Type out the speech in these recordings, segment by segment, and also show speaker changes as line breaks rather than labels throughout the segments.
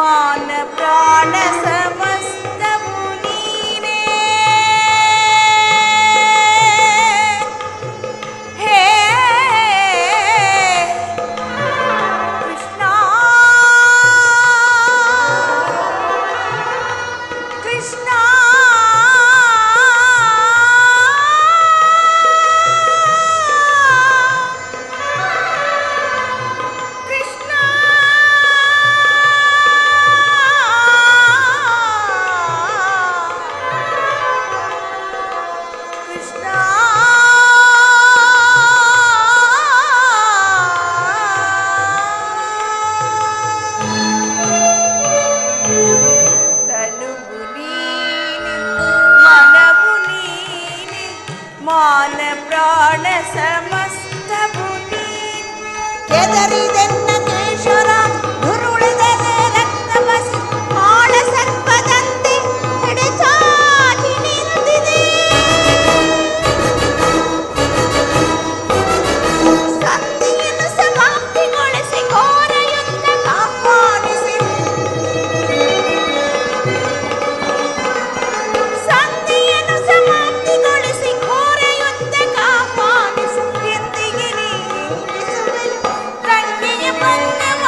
मान प्राण समस्तवु नीने हे कृष्णा कृष्णा मान प्राण समस्त बुद्धि ಕೆದರಿದೆನ್ನ ಕೇಶರ ದುರುಳಿದರೆ ರಕ್ತ ಬಸಿ ಆಳ ಸರ್ಪದಂತೆ ಹಿಡಿಚಾಚಿ ನಿಂತಿದೆ ಸಂಧಿಯನ್ನು ಸಮಾಪ್ತಿಗೊಳಿಸಿ ಘೋರ ಯುದ್ಧ ಕಾಪಾಡಿಸಿ ಸಂಧಿಯನ್ನು ಸಮಾಪ್ತಿಗೊಳಿಸಿ ಘೋರ ಯುದ್ಧ ಕಾಪಾಡಿಸಿ ಎಂದಿಗಿರಿ ತಂಗಿಯ ಬಂದವ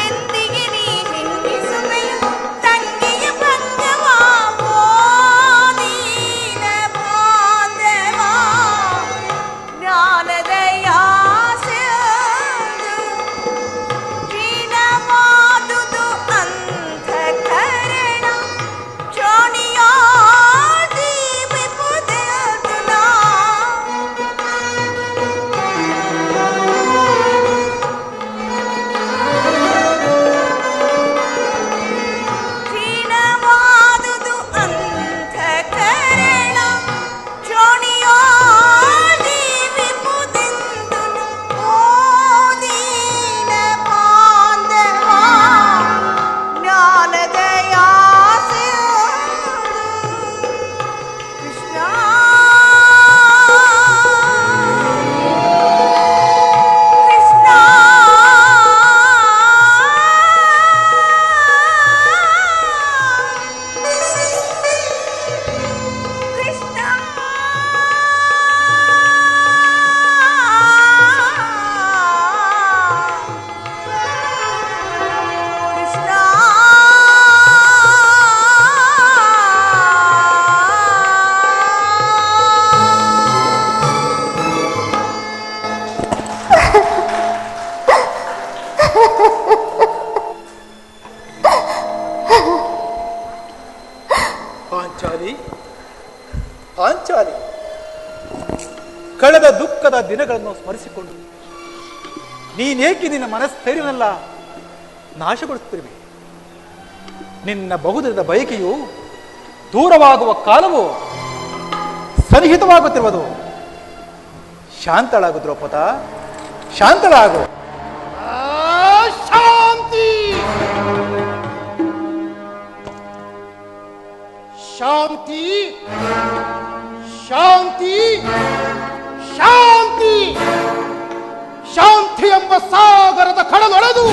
ಎಂದಿಗಿರಿ ಹಿಂಗಿಸುವೆಯು ತಂಗಿಯ ಬಂದವ ಓದೀನ ಬಾಂಧವ ಜ್ಞಾನದ ಯಾಸೆಯದು ಕ್ಷೀಣವಾದುದು ಅಂಧಕರಣ ಕ್ಷೋಣಿಯಾದಿ ವಿಪುದನ ಕ್ಷೀಣವಾದುದು ಅಂಧಕರಣ ಕ್ಷೋಣಿಯಾದಿ ವಿಪುದೆಂದು ಓದೀನ ಬಾಂಧವ ಜ್ಞಾನದ ಯಾಸೆಯದು ಕೃಷ್ಣ ಕೃಷ್ಣ ಕೃಷ್ಣ ಕೃಷ್ಣ
ಪಾಂಚಾಲಿ ಪಾಂಚಾಲಿ, ಕಳೆದ ದುಃಖದ ದಿನಗಳನ್ನು ಸ್ಮರಿಸಿಕೊಂಡು ನೀನೇಕೆ ನಿನ್ನ ಮನಸ್ಥೈರ್ಯವನ್ನೆಲ್ಲ ನಾಶಗೊಳಿಸುತ್ತಿರುವೆ? ನಿನ್ನ ಬಹುದಿನದ ಬಯಕೆಯು ದೂರವಾಗುವ ಕಾಲವು ಸನ್ನಿಹಿತವಾಗುತ್ತಿರುವುದು. ಶಾಂತಳಾಗು ದ್ರೌಪದ, ಶಾಂತಳಾಗು.
ಶಾಂತಿ ಶಾಂತಿ ಶಾಂತಿ ಶಾಂತಿ ಶಾಂತಿ ಎಂಬ ಸಾಗರದ ಕಡಲೊಡೆದು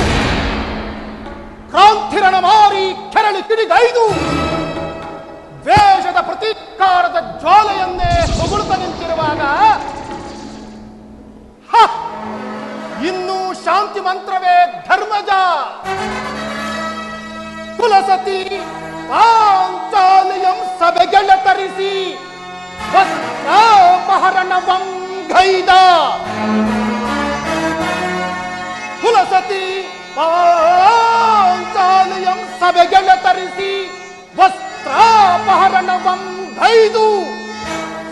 ಕ್ರಾಂತಿರಣ ಮಾರಿ ಕೆರಳಿ ಕಿಡಿಗೈದು ದ್ವೇಷದ ಪ್ರತೀಕಾರದ ಜ್ವಾಲೆಯನ್ನೇ ಹೊಗಳುತ್ತ ನಿಂತಿರುವಾಗ ಇನ್ನೂ ಶಾಂತಿ ಮಂತ್ರವೇ ಧರ್ಮಜ. ಕುಲಸತಿ ಪಾಂಚಾಲಿಯಂ ಸಭೆಗೆಳ ತರಿಸಿ ವಸ್ತ್ರಾಪಹರಣವಂಗೈದ. ಕುಲಸತಿ ಪಾಂಚಾಲಿಯಂ ಸಭೆಗೆಳ ತರಿಸಿ ವಸ್ತ್ರಾಪಹರಣವಂಗೈದು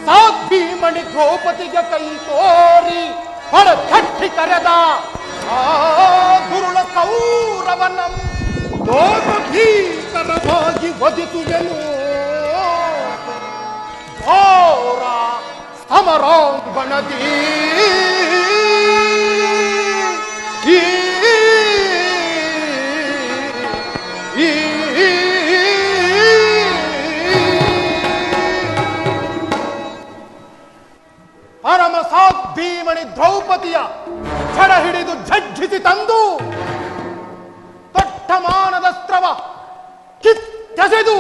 ಸಾಧ್ವೀಮಣಿ ದ್ರೌಪದಿಗೆ ಕೈ ತೋರಿ ಹೊರಗಟ್ಟಿ ಕರೆದ ಆ ದುರುಳ ಕೌರವನಂ ದೋಷ ಭೀಕರವಾಗಿ ವಧಿಸುವೆನು. ಘೋರ ಸಮರಾಂಗಣದಿ ಪರಮ ಸಾಧ್ವೀಮಣಿ ದ್ರೌಪದಿಯ ಛಡ ಹಿಡಿದು ಎತ್ತಿ ತಂದು ತೊಟ್ಟಮಾನದಸ್ತ್ರವ ಕಿತ್ತೆಸೆದು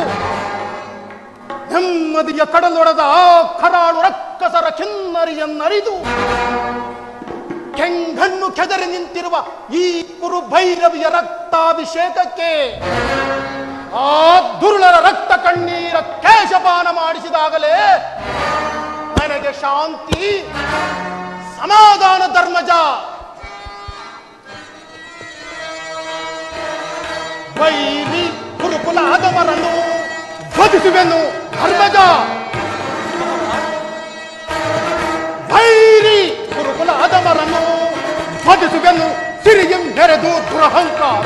ನೆಮ್ಮದಿಯ ಕಡಲೊಡೆದ ಆ ಕರಾಳು ರಕ್ಕಸರ ಕಿನ್ನರಿಯನ್ನರಿದು ಕೆಂಗಣ್ಣು ಕೆದರಿ ನಿಂತಿರುವ ಈ ಕುರು ಭೈರವಿಯ ರಕ್ತಾಭಿಷೇಕಕ್ಕೆ ಆ ದುರುಳರ ರಕ್ತ ಕಣ್ಣೀರ ಕೇಶಪಾನ ಮಾಡಿಸಿದಾಗಲೇ ನನಗೆ ಶಾಂತಿ ಸಮಾಧಾನ. ಧರ್ಮಜ, ವೈರಿ ಗುರುಕುಲ ಆದವರನ್ನು ವಧಿಸುವೆನು. ಧರ್ಮಜ, ವೈರಿ ಗುರುಕುಲ ಆದವರನ್ನು ವಧಿಸುವೆನು. ಸಿರಿಯಂ ಬೆರೆದು ದುರಹಂಕಾರ,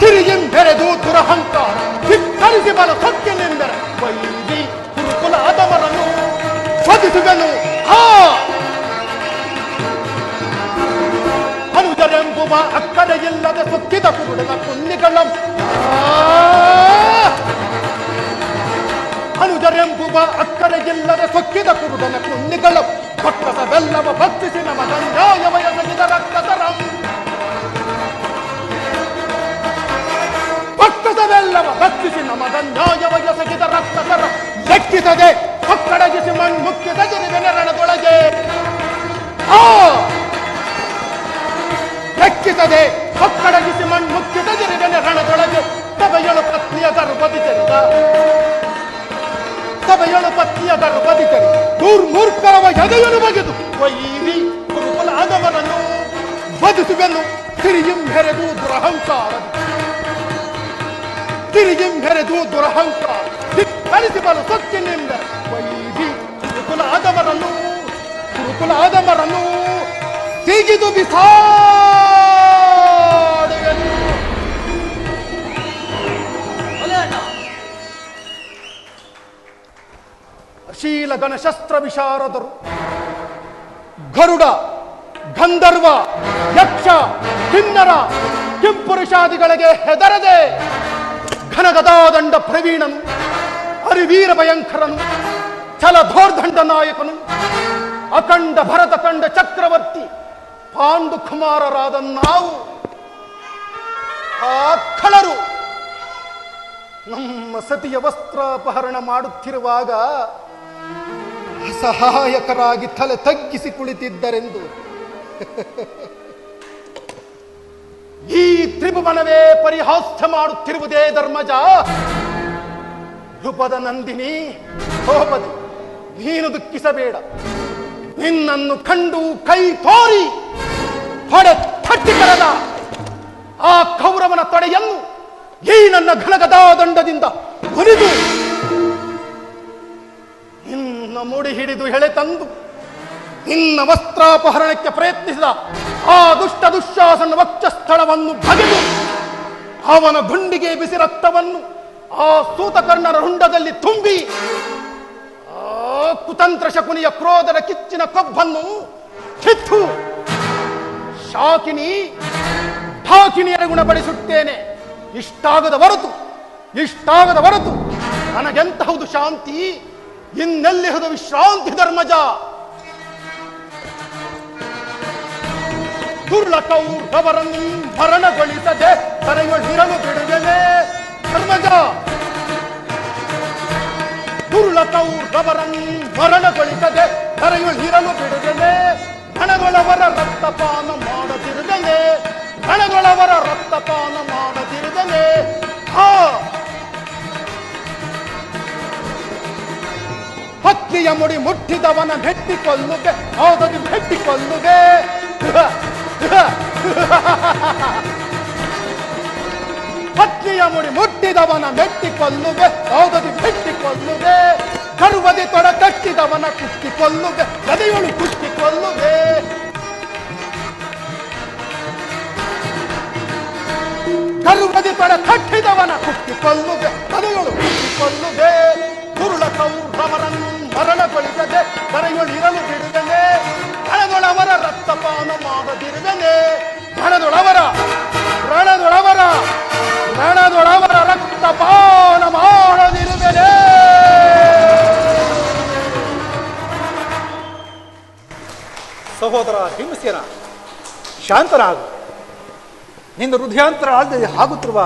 ಸಿರಿಯಂ ಬೆರೆದು ದುರಹಂಕಾರ ಧಿಕ್ಕರಿಸಿ ಬಲ ಸತ್ಯನೆಂದರೆ ವೈರಿ ಗುರುಕುಲ ಆದವರನ್ನು ವಧಿಸುವೆನು. ಅನುಜರೆಂಬುವ ಅಕ್ಕರೆಯಿಲ್ಲದೆ ಸುತ್ತಿದ ಕುರುಡನ ಕುನ್ನಿಗಳ ಅನುಜರೆಂಬುವ ಅಕ್ಕರೆಯಿಲ್ಲದೆ ಸೊಕ್ಕಿದ ಕುರುಡನ ಕುನ್ನಿಗಳ ಭಕ್ತಸವೆಲ್ಲವ ಭಕ್ತಿಸಿ ನಮಗ ನ್ಯಾಯವಯಸಗಿದ ರಕ್ತಸರಂ ಭಕ್ತಸವೆಲ್ಲವ ಭಕ್ತಿಸಿ ನಮಗ ನ್ಯಾಯವಯಸಗಿದ ರಕ್ತಸರ ಲೆಕ್ಕಿಸದೆ ಒಕ್ಕಡಗಿಸಿ ಮಣ್ಮುಕ್ಕಿದ ಗಿರಿವೆನ ರಣದೊಳಗೆ ಲೆಕ್ಕಿಸದೆ ಒಕ್ಕಡಗಿಸಿ ಮಣ್ಮುಕ್ಕಿದ ಗಿರಿವೆನ ರಣದೊಳಗೆ ಸಭೆಯಳು ಪತ್ನಿಯ ಗರ್ಭದಿ ತೆರೆದ ಸಭೆಯಳು ಪತ್ನಿಯ ಗರ್ಭದಿ ತೆರೆ ದುರ್ಮೂರ್ಖರವ ಎದೆಯನ್ನು ಬಗೆದು ವೈರಿ ಗುರುಕುಲ ಆದವರನ್ನು ವಧಿಸುವೆನು. ತಿರಿಯಂ ಹೆರೆದು ದುರಹಂಕಾರ, ತಿರಿಯಂ ಹೆರೆದು ದುರಹಂಕಾರ ಧಿಕ್ಕರಿಸಿ ಬಲು ಸೊಕ್ಕಿನಿಂದ ವೈರಿ ಗುರುಕುಲ ಆದವರನ್ನು ತೆಗೆದು ಬಿಸಾಡುವೆನು. ಶೀಲ ಗಣಶಸ್ತ್ರ ವಿಶಾರದರು ಗರುಡ, ಗಂಧರ್ವ, ಯಕ್ಷ, ಕಿನ್ನರ, ಕಿಂಪುರುಷಾದಿಗಳಿಗೆ ಹೆದರದೆ ಘನಗದಾದಂಡ ಪ್ರವೀಣನು, ಹರಿವೀರ ಭಯಂಕರನು, ಛಲಧೋರ್ದಂಡ ನಾಯಕನು, ಅಖಂಡ ಭರತಖಂಡ ಚಕ್ರವರ್ತಿ ಪಾಂಡು ಕುಮಾರರಾದ ನಾವು ಆ ಖಳರು ನಮ್ಮ ಸತಿಯ ವಸ್ತ್ರಾಪಹರಣ ಮಾಡುತ್ತಿರುವಾಗ ಅಸಹಾಯಕರಾಗಿ ತಲೆ ತಗ್ಗಿಸಿ ಕುಳಿತಿದ್ದರೆಂದು ಈ ತ್ರಿಭುವನವೇ ಪರಿಹಾಸ್ಯ ಮಾಡುತ್ತಿರುವುದೇ ಧರ್ಮಜ. ಧ್ರುಪದ ನಂದಿನಿ, ದ್ರೌಪದಿ, ನೀನು ದುಃಖಿಸಬೇಡ. ನಿನ್ನನ್ನು ಕಂಡು ಕೈ ತೋರಿ ಹೊಡೆ ತಟ್ಟಿ ಕರೆದ ಆ ಕೌರವನ ತೊಡೆಯನ್ನು ಈ ನನ್ನ ಘನಗದಾದಂಡದಿಂದ ಮುರಿದು ನಿನ್ನ ಮುಡಿ ಹಿಡಿದು ಎಳೆ ತಂದು ನಿನ್ನ ವಸ್ತ್ರಾಪಹರಣಕ್ಕೆ ಪ್ರಯತ್ನಿಸಿದ ಆ ದುಷ್ಟ ದುಶ್ಯಾಸನ ವಕ್ಷಸ್ಥಳವನ್ನು ಬಗೆದು ಅವನ ಗುಂಡಿಗೆ ಬಿಸಿ ರಕ್ತವನ್ನು ಆ ಸೂತಕರ್ಣರ ರುಂಡದಲ್ಲಿ ತುಂಬಿ ಆ ಕುತಂತ್ರ ಶಕುನಿಯ ಕ್ರೋಧದ ಕಿಚ್ಚಿನ ಕೊಬ್ಬನ್ನು ಕಿತ್ತು ಶಾಕಿನಿ ಢಾಕಿನಿಯರ ಗುಣಪಡಿಸುತ್ತೇನೆ. ಇಷ್ಟಾಗದ ಹೊರತು ನನಗೆಂತಹುದು ಶಾಂತಿ, ಇನ್ನೆಲ್ಲಿಹುದು ವಿಶ್ರಾಂತಿ ಧರ್ಮಜ. ದುರ್ಲಕೌರವರನ್ನು ಮರಣಗೊಳಿಸದೆ ಕರೆಯೊಳಿರಲು ಬಿಡುವೆನೆ ಧರ್ಮಜ. ದುರ್ಲಕೌರವರನ್ನು ಮರಣಗೊಳಿಸದೆ ಕರೆಯೊಳಿರಲು ಬಿಡುವೆನೆ. ಹಣಗೊಳವರ ರಕ್ತಪಾನ ಮಾಡದಿರುವೆನೆ, ಹಣಗೊಳವರ ರಕ್ತಪಾನ ಮಾಡದಿರುವೆನೆ. ಪತ್ನಿಯ ಮುಡಿ ಮುಟ್ಟಿದವನ ಮೆಟ್ಟಿಕೊಳ್ಳುವೆ, ಹೌದದು ಮೆಟ್ಟಿಕೊಳ್ಳುವೆ. ಪತ್ನಿಯ ಮುಡಿ ಮುಟ್ಟಿದವನ ಮೆಟ್ಟಿಕೊಳ್ಳುವೆ, ಹೌದದು ಮೆಟ್ಟಿಕೊಳ್ಳುವೆ. ಗರ್ವದಿ ತೊಡ ಕಟ್ಟಿದವನ ಕುಟ್ಟಿಕೊಳ್ಳುವೆ, ಗದೆಯೊಳು ಕುಟ್ಟಿಕೊಳ್ಳುವೆ. ಗರ್ವದಿ ತೊಡ ಕಟ್ಟಿದವನ ಕುಟ್ಟಿಕೊಳ್ಳುವೆ, ಗದೆಯೊಳು ಕುಟ್ಟಿಕೊಳ್ಳುವೆ. ದುರುಳ ಕೌರವರನ್ನು ಮರಣಗೊಳಿಸದೆ ಕರೆಯೊಳಿರಲು ಬಿಡುವೆನೆ. ಹಣದೊಳವರ ರಕ್ತಪಾನ ಮಾಡದಿರುವೆನೆ. ರಣದೊಳವರ ರಕ್ತಪಾನ ಮಾಡದಿರುವೆನೆ.
ಸಹೋದರ ಭೀಮಸೇನ, ಶಾಂತನಾಗು. ನಿನ್ನ ಹೃದಯಾಂತರ ಆಳದಲ್ಲಿ ಆಗುತ್ತಿರುವ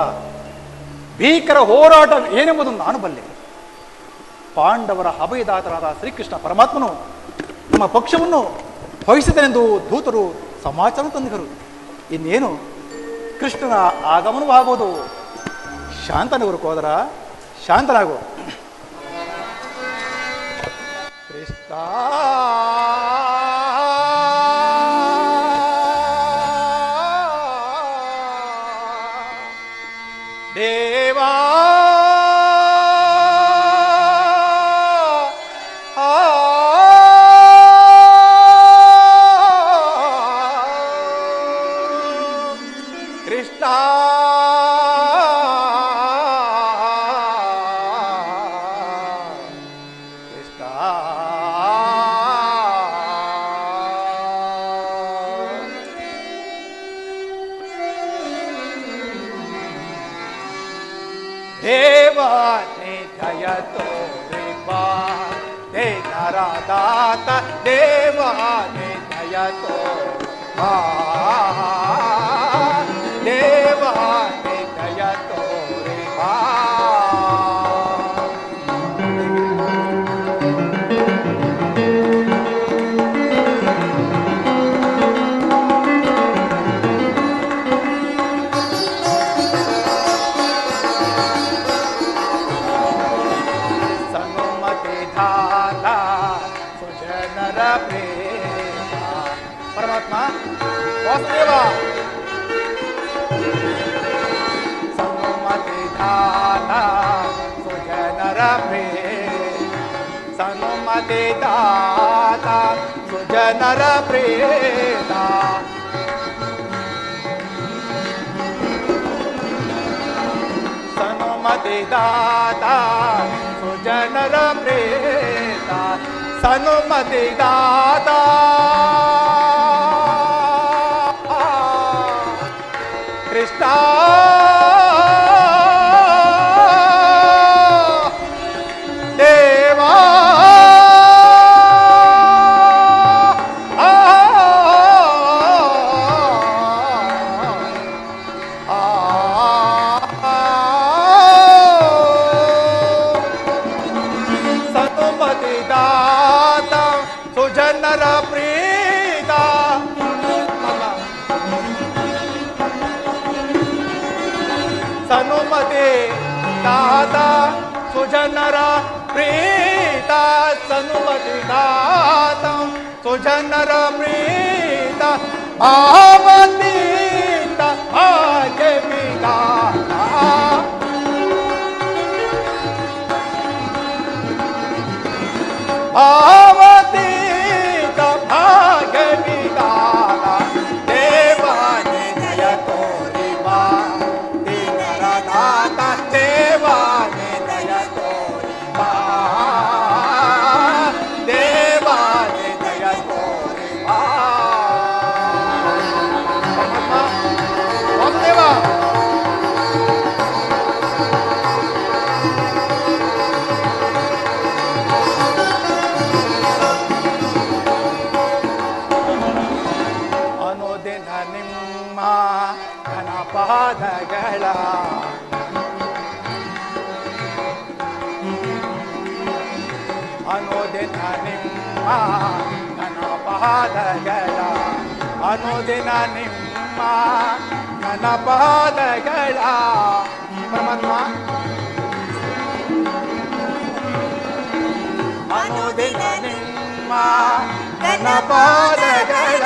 ಭೀಕರ ಹೋರಾಟ ಏನೆಂಬುದನ್ನು ನಾನು ಬಲ್ಲೆ. ಪಾಂಡವರ ಅಭಯದಾತರಾದ ಶ್ರೀಕೃಷ್ಣ ಪರಮಾತ್ಮನು ನಮ್ಮ ಪಕ್ಷವನ್ನು ವಹಿಸಿದನೆಂದು ದೂತರು ಸಮಾಚಾರ ತಂದಿದರು. ಇನ್ನೇನು ಕೃಷ್ಣನ ಆಗಮನವಾಗುವುದು. ಶಾಂತನವರು ಹೋದರ ಶಾಂತನಾಗು. ಕೃಷ್ಣ ದೇವಾ ಕೃಷ್ಣ ಕೃಷ್ಣ ದೇವಾನೆ ಜಯ ತೋರಿಬಾ ಹೇ ನರದಾತ ದೇವಾನೆ ಜಯ ತೋರಿಬಾ ದೇವಾನೆ ಜಯ ತೋರಿಬಾ ಸುಜನರ ಪ್ರೇಮ ಪರಮಾತ್ಮ ವಾಸುದೇವ ಸನುಮತಿ ದಾತ ಸುಜನರ ಪ್ರೇಮ ಸನುಮತಿ ದಾತ ಸುಜನರ ಪ್ರೇಮ ಸನುಮತಿ ದಾತ ಸುಜನರ ಪ್ರೇತ ಸನುಮತಿ ದಾತ ಕೃಷ್ಣ ದೇವಾ ಸುಜನರ ಪ್ರೀತ ಸನುಮತಿ ದಾತ ಸುಜನರ ಪ್ರೀತ ಸನುಮತಿ ದಾತ ಸುಜನರ ಪ್ರೀತ ಭಾವತೀತ ಭಾಗ್ಯ ವಿಧಾತ ಭಾವತೀತ ಭಾಗ್ಯ ವಿಧಾತ ದೇವಾನೆ ಜಯ ತೋರಿಬಾ ದಿನರದಾತ ದೇವಾನೆ ಜಯ ತೋರಿಬಾ ದೇವಾನೆ ಜಯ ತೋರಿಬಾ ವಾಸುದೇವ ಅನುದಿನ ನಿಮ್ಮ ಘನಪಾದಗಳ ಅನುದಿನ ನಿಮ್ಮ ಘನಪಾದಗಳ ಅನುದಿನ ನಿಮ್ಮ ಘನಪಾದಗಳ ಪರಮಾತ್ಮ ಅನುದಿನ ನಿಮ್ಮ ಘನಪಾದಗಳ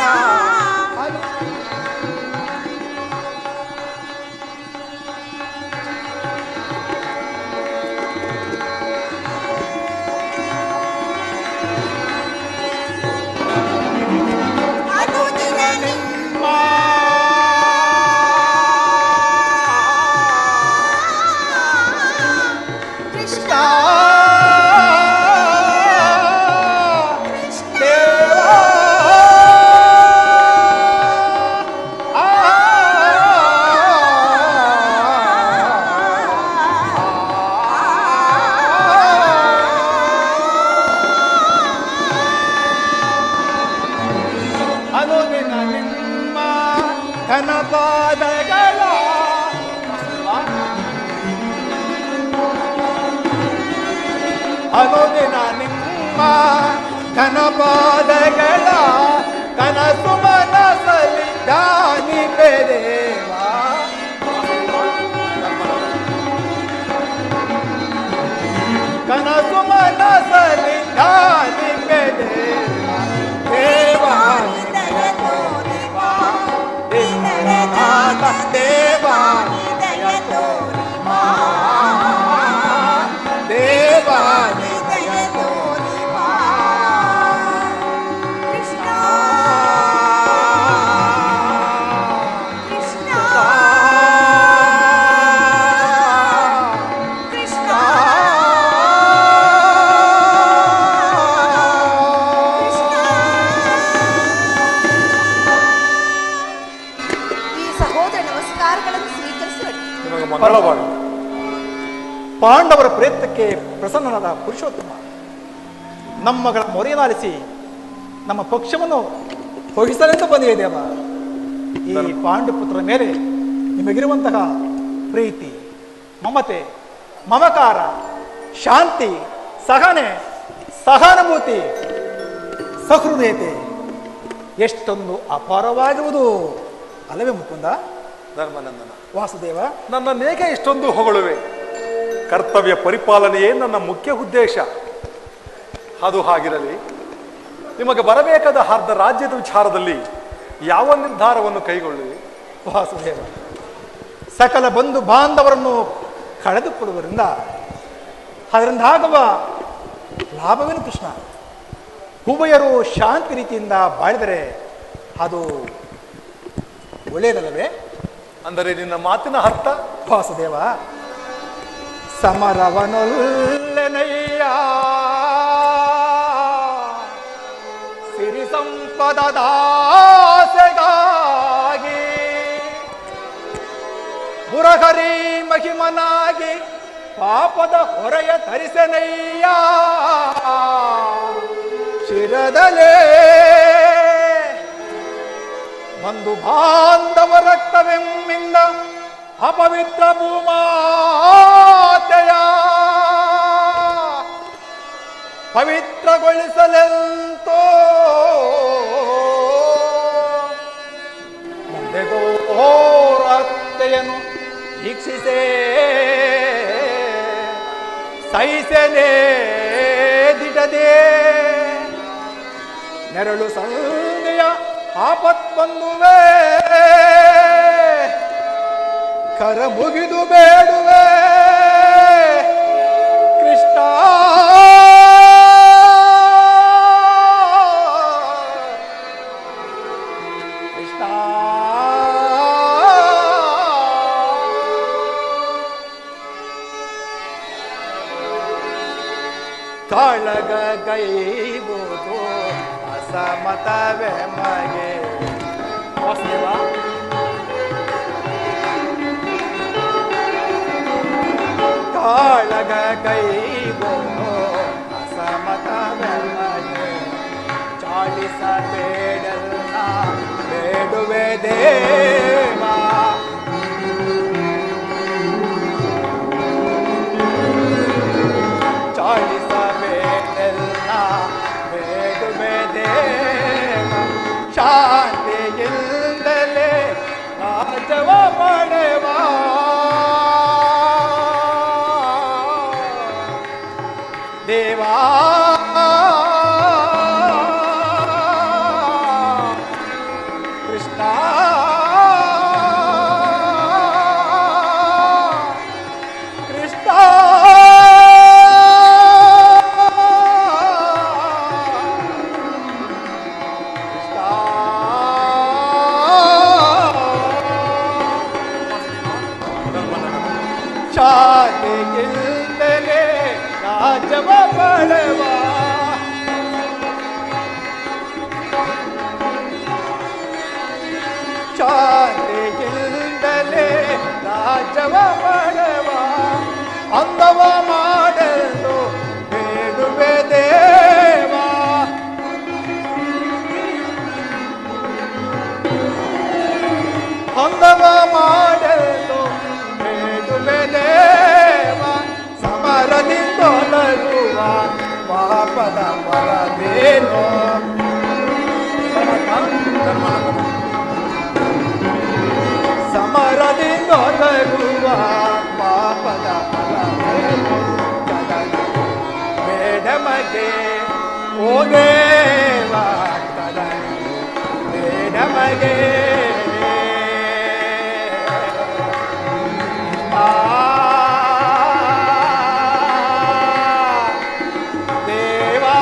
ಘನಪಾದಗಳ ಅನುದಿನ ನಿಮ್ಮ ಘನಪಾದಗಳ ಕನಸು ಮನಸಲಿ ಧ್ಯಾನಿಪೆ ದೇವಾ. ಕನಸು ಮನಸಲಿ ಧ್ಯಾನಿಪೆ ದೇವಾ. ದೇವಾ ದೀನನಾಥ ದೇವಾ ದೇವಾ
ಮಂಗಳವಾಡು. ಪಾಂಡವರ ಪ್ರಯತ್ನಕ್ಕೆ ಪ್ರಸನ್ನನಾದ ಪುರುಷೋತ್ತಮ ನಮ್ಮಗಳ ಮೊರೆಯನಾಲಿಸಿ ನಮ್ಮ ಪಕ್ಷವನ್ನು ಹೋಗಿಸಲೆಂದು ಬಂದಿದೆ ದೇವ. ಈ ಪಾಂಡುಪುತ್ರರ ಮೇಲೆ ನಿಮಗಿರುವಂತಹ ಪ್ರೀತಿ, ಮಮತೆ, ಮಮಕಾರ, ಶಾಂತಿ, ಸಹನೆ, ಸಹಾನುಭೂತಿ, ಸಹೃದಯತೆ ಎಷ್ಟೊಂದು ಅಪಾರವಾಗಿರುವುದು ಅಲ್ಲವೇ ಮುಕುಂದ? ಧರ್ಮನಂದನ
ವಾಸುದೇವ,
ನನ್ನನ್ನೇಕೆ ಇಷ್ಟೊಂದು ಹೊಗಳುವೆ? ಕರ್ತವ್ಯ ಪರಿಪಾಲನೆಯೇ ನನ್ನ ಮುಖ್ಯ ಉದ್ದೇಶ. ಅದು ಹಾಗಿರಲಿ, ನಿಮಗೆ ಬರಬೇಕಾದ ಅರ್ಧ ರಾಜ್ಯದ ವಿಚಾರದಲ್ಲಿ ಯಾವ ನಿರ್ಧಾರವನ್ನು ಕೈಗೊಳ್ಳುವೆ?
ವಾಸುದೇವ, ಸಕಲ ಬಂಧು ಬಾಂಧವರನ್ನು ಕಳೆದುಕೊಳ್ಳುವುದರಿಂದ ಅದರಿಂದ ಆಗುವ ಲಾಭವೇನು ಕೃಷ್ಣ? ಉಭಯರು ಶಾಂತಿ ರೀತಿಯಿಂದ ಬಾಳಿದರೆ ಅದು ಒಳ್ಳೆಯದಲ್ಲವೇ?
ಅಂದರೆ ನಿನ್ನ ಮಾತಿನ ಅರ್ಥ?
ವಾಸುದೇವ, ಸಮರವನೊಲ್ಲೆನಯ್ಯ ಸಿರಿ ಸಂಪದದಾಸೆಗಾಗಿ ಮುರಹರಿ ಮಹಿಮನಾಗಿ ಪಾಪದ ಹೊರೆಯ ತರಿಸೆನಯ್ಯ ಶಿರದಲೇ ಬಂಧು ಬಾಂಧವ ರಕ್ತವೆಮ್ಮಿಂದ ಅಪವಿತ್ರ ಭೂಮಾತೆಯ ಪವಿತ್ರಗೊಳಿಸಲೆಂತೋ ಮುಂದೆಗೋ ಹೋರಾತ್ತೆಯನ್ನು ವೀಕ್ಷಿಸೇ ಸಹಿಸಲೇ ದಿಡದೆ ನೆರಳು ಸಂಧಿಯ ಆಪತ್ ಬಂದುವೆ ಕರ ಮುಗಿದು ಬೇಡುವೆ ಕೃಷ್ಣ. ಕೃಷ್ಣ ಕಾಳಗ ಗೈವುದು ಅಸಮತವೇ ಮಗೆ. ವಾಸುದೇವ, ಕಾಳಗ ಗೈವುದು ಅಸಮತವೇ ಮಗೆ. ಚಾಲಿಸಬೇಡಲ್ಲ ಬೇಡುವೆ ದೇವ. ಚಾಲಿಸಬೇಡಲ್ಲ ಬೇಡುವೆ ದೇವ. ಶಾಂತಿಯಿಂದಲೇ ರಾಜವ ಪಡೆವ ದೇವಾ. ಕೃಷ್ಣ ಕೃಷ್ಣ ಶಾಲೆಗಿಲ್ಲದೆ ರಾಜವ ಪಡೆವ ಶಾಲೆಗಿಲ್ಲದೆ ರಾಜವ ಪಡೆವ ಅಂದವ ಮಾಡಲು ಬೇಡುವೆ ದೇವ.
ಸಮರದಿಂದ ತರುವ ಪಾಪದ ಫಲವೇನು ಕದನ ಬೇಡಮಗೆ ಓ ದೇವ ಕದನ ಬೇಡಮಗೆ ದೇವಾ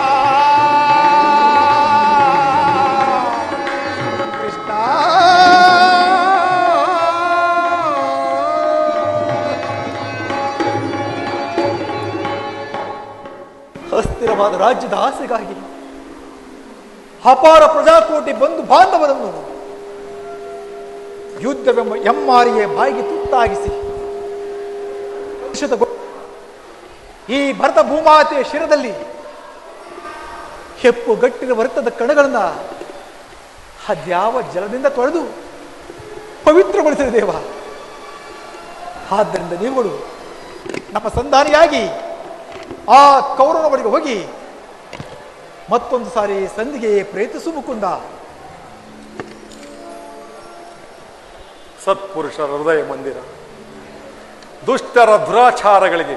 ಕೃಷ್ಣ
ಅಸ್ಥಿರವಾದ ರಾಜ್ಯದ ಆಸೆಗಾಗಿ ಅಪಾರ ಪ್ರಜಾಕೋಟಿ ಬಂಧು ಬಾಂಧವರನ್ನು ಯುದ್ಧವೆಂಬ ಎಮ್ಮಾರಿಯ ಬಾಯಿಗೆ ತುತ್ತಾಗಿಸಿ ಈ ಭರತ ಭೂಮಾತೆಯ ಶಿರದಲ್ಲಿ ಹೆಪ್ಪು ಗಟ್ಟಿನ ವರ್ತದ ಕಣಗಳನ್ನ ಅದ್ಯಾವ ಜಲದಿಂದ ತೊಳೆದು ಪವಿತ್ರಗೊಳಿಸಿದ ದೇವ. ಆದ್ದರಿಂದ ನೀವುಗಳು ನಮ್ಮ ಸಂಧಾನಿಯಾಗಿ ಆ ಕೌರವನ ಬಳಿಗೆ ಹೋಗಿ ಮತ್ತೊಂದು ಸಾರಿ ಸಂಧಿಗೆ ಪ್ರಯತ್ನಿಸು ಮುಕುಂದ.
ಸತ್ಪುರುಷರ ಹೃದಯ ಮಂದಿರ ದುಷ್ಟರ ದುರಾಚಾರಗಳಿಗೆ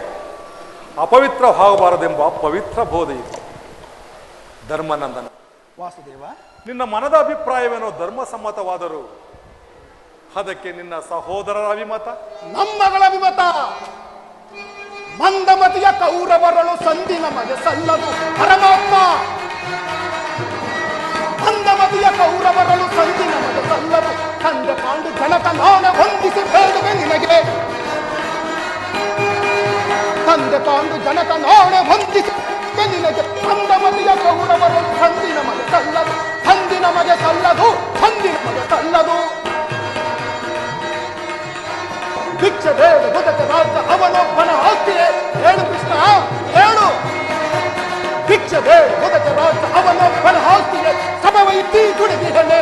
ಅಪವಿತ್ರವಾಗಬಾರದೆಂಬ ಪವಿತ್ರ ಬೋಧೆ ಇದೆ. ಧರ್ಮನಂದನ
ವಾಸುದೇವ,
ನಿನ್ನ ಮನದ ಅಭಿಪ್ರಾಯವೇನೋ ಧರ್ಮಸಮ್ಮತವಾದರೂ ಅದಕ್ಕೆ ನಿನ್ನ ಸಹೋದರರ ಅಭಿಮತ,
ನಮ್ಮಗಳ ಅಭಿಮತ ಮಂದಮತಿಯ ಕೌರವರಳು ಸಂಧಿ ನಮಗೆ ಸಲ್ಲದು ಪರಮಾತ್ಮ. ಮಂದಮತಿಯ ಕೌರವರಳು ಸಂಧಿ ನಮಗೆ ಸಲ್ಲದು. ತಂದೆ ಪಾಂಡು ಜನಕ ನಾಣ ಹೊಂದಿಸಿ ಬೇಡುವೆ ನಿನಗೆ. ತಂದೆ ಪಾಂಡು ಜನಕ ನಾಣೆ ಹೊಂದಿಸಿ ನಿನಗೆ. ಮಂದಮತಿಯ ಕೌರವರಳು ಸಂಧಿ ನಮಗೆ ಸಲ್ಲದು. ಸಂಧಿ ನಮಗೆ ಸಲ್ಲದು. ಸಂಧಿ ನಮಗೆ ಸಲ್ಲದು. ಭಿಕ್ಷೆ ಬೇಡ ಬದುಕ ರಾಜ್ಯ ಅವನೊಬ್ಬನ ಆಸ್ತಿಯೇ. ಹೇಳು ಕೃಷ್ಣ ಹೇಳು. ಭಿಕ್ಷೆ ಬೇಡ ಬದುಕ ರಾಜ್ಯ ಅವನೊಬ್ಬನ ಆಸ್ತಿಯೇ. ಸಮವೈತಿ ದುಡಿದಿಹೆನೆ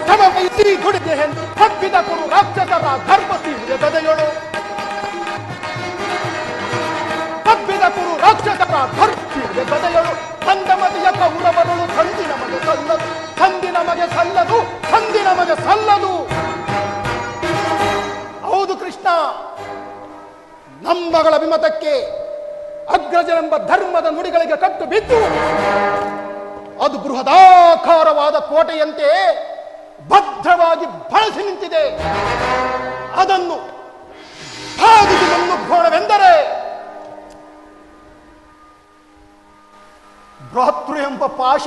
ಸಮವೈತಿ ದುಡಿದಿಹೆನೆ. ತಪ್ಪಿದ ಕುರು ರಾಕ್ಷಸರ ಧರ್ಮ ತೀವ್ರ ಗದೆಯೊಳು. ತಪ್ಪಿದ ಕುರು ರಾಕ್ಷಸರ ಧರ್ಮ ತೀವ್ರ ಗದೆಯೊಳು. ಮಂದಮತಿಯ ಕೌರವರಳು ಸಂಧಿ ನಮಗೆ ಸಲ್ಲದು. ಸಂಧಿ ನಮಗೆ ಸಲ್ಲದು. ಸಂಧಿ ನಮಗೆ ಸಲ್ಲದು. ಹೌದು ಕೃಷ್ಣ, ನಮ್ಮಗಳ ಅಭಿಮತಕ್ಕೆ ಅಗ್ರಜನೆಂಬ ಧರ್ಮದ ನುಡಿಗಳಿಗೆ ಕಟ್ಟು ಬಿದ್ದು ಅದು ಬೃಹದಾಕಾರವಾದ ಕೋಟೆಯಂತೆ ಭದ್ರವಾಗಿ ಬಳಸಿ ನಿಂತಿದೆ. ಅದನ್ನು ಬಾಗಿಸಿ ಮುನ್ನುಗ್ಗೋಣವೆಂದರೆ ಭ್ರಾತೃ ಎಂಬ ಪಾಶ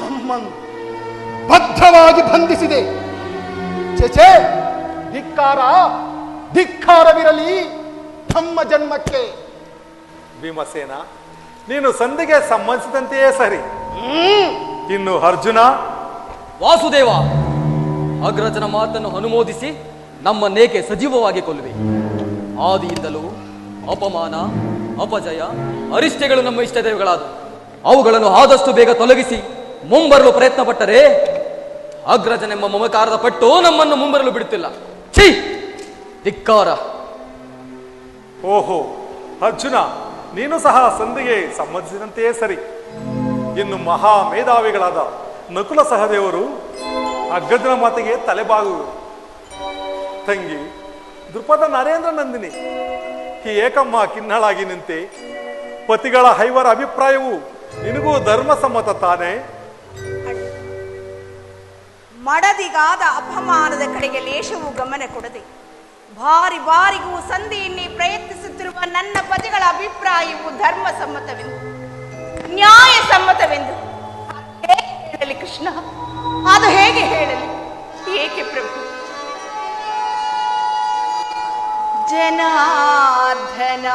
ನಮ್ಮನ್ನು ಭದ್ರವಾಗಿ ಬಂಧಿಸಿದೆ. ಚೇಚೆ, ಧಿಕ್ಕಾರ ಧಿಕ್ಕಾರವಿರಲಿ ನಮ್ಮ ಜನ್ಮಕ್ಕೆ.
ಭೀಮಸೇನ, ನೀನು ಸಂಧಿಗೆ ಸಂಬಂಧಿಸಿದಂತೆಯೇ ಸರಿ. ಇನ್ನು ಅರ್ಜುನ.
ವಾಸುದೇವ, ಅಗ್ರಜನ ಮಾತನ್ನು ಅನುಮೋದಿಸಿ ನಮ್ಮನ್ನೇಕೆ ಸಜೀವವಾಗಿ ಕೊಲ್ಲುವೆ? ಆದಿಯಿಂದಲೂ ಅಪಮಾನ, ಅಪಜಯ, ಅರಿಷ್ಟಗಳು ನಮ್ಮ ಇಷ್ಟದೇವಗಳಾದವು. ಅವುಗಳನ್ನು ಆದಷ್ಟು ಬೇಗ ತೊಲಗಿಸಿ ಮುಂಬರಲು ಪ್ರಯತ್ನ ಪಟ್ಟರೆ ಅಗ್ರಜನೆಂಬ ಮಮಕಾರದ ಪಟ್ಟು ನಮ್ಮನ್ನು ಮುಂಬರಲು ಬಿಡುತ್ತಿಲ್ಲ. ಛೀ, ಧಿಕ್ಕಾರ.
ಓಹೋ ಅರ್ಜುನ, ನೀನು ಸಹ ಸಂಧಿಗೆ ಸಂಬಂಧಿಸಿದಂತೆಯೇ ಸರಿ. ಇನ್ನು ಮಹಾ ಮೇಧಾವಿಗಳಾದ ನಕುಲ ಸಹದೇವರು ಅಗ್ರಜನ ಮಾತಿಗೆ ತಲೆಬಾಗುವರು. ತಂಗಿ ದೃಪದ ನರೇಂದ್ರ ನಂದಿನಿ ಈ ಏಕಮ್ಮ ಕಿನ್ನಳಾಗಿ ನಿಂತೆ ಪತಿಗಳ ಐವರ ಅಭಿಪ್ರಾಯವು ನಿನಗೂ ಧರ್ಮಸಮ್ಮತ ತಾನೇ?
ಮಡದಿಗಾದ ಅಪಮಾನದ ಕಡೆಗೆ ಲೇಷವೂ ಗಮನ ಕೊಡದೆ ಬಾರಿ ಬಾರಿಗೂ ಸಂಧಿಯನ್ನೇ ಪ್ರಯತ್ನಿಸುತ್ತಿರುವ ನನ್ನ ಪತಿಗಳ ಅಭಿಪ್ರಾಯವು ಧರ್ಮಸಮ್ಮತವೆಂದು, ನ್ಯಾಯಸಮ್ಮತವೆಂದು ಹೇಗೆ ಹೇಳಲಿ ಕೃಷ್ಣ? ಅದು ಹೇಗೆ ಹೇಳಲಿ? ಏಕೆ ಪ್ರಭು? ಜನಾರ್ದನ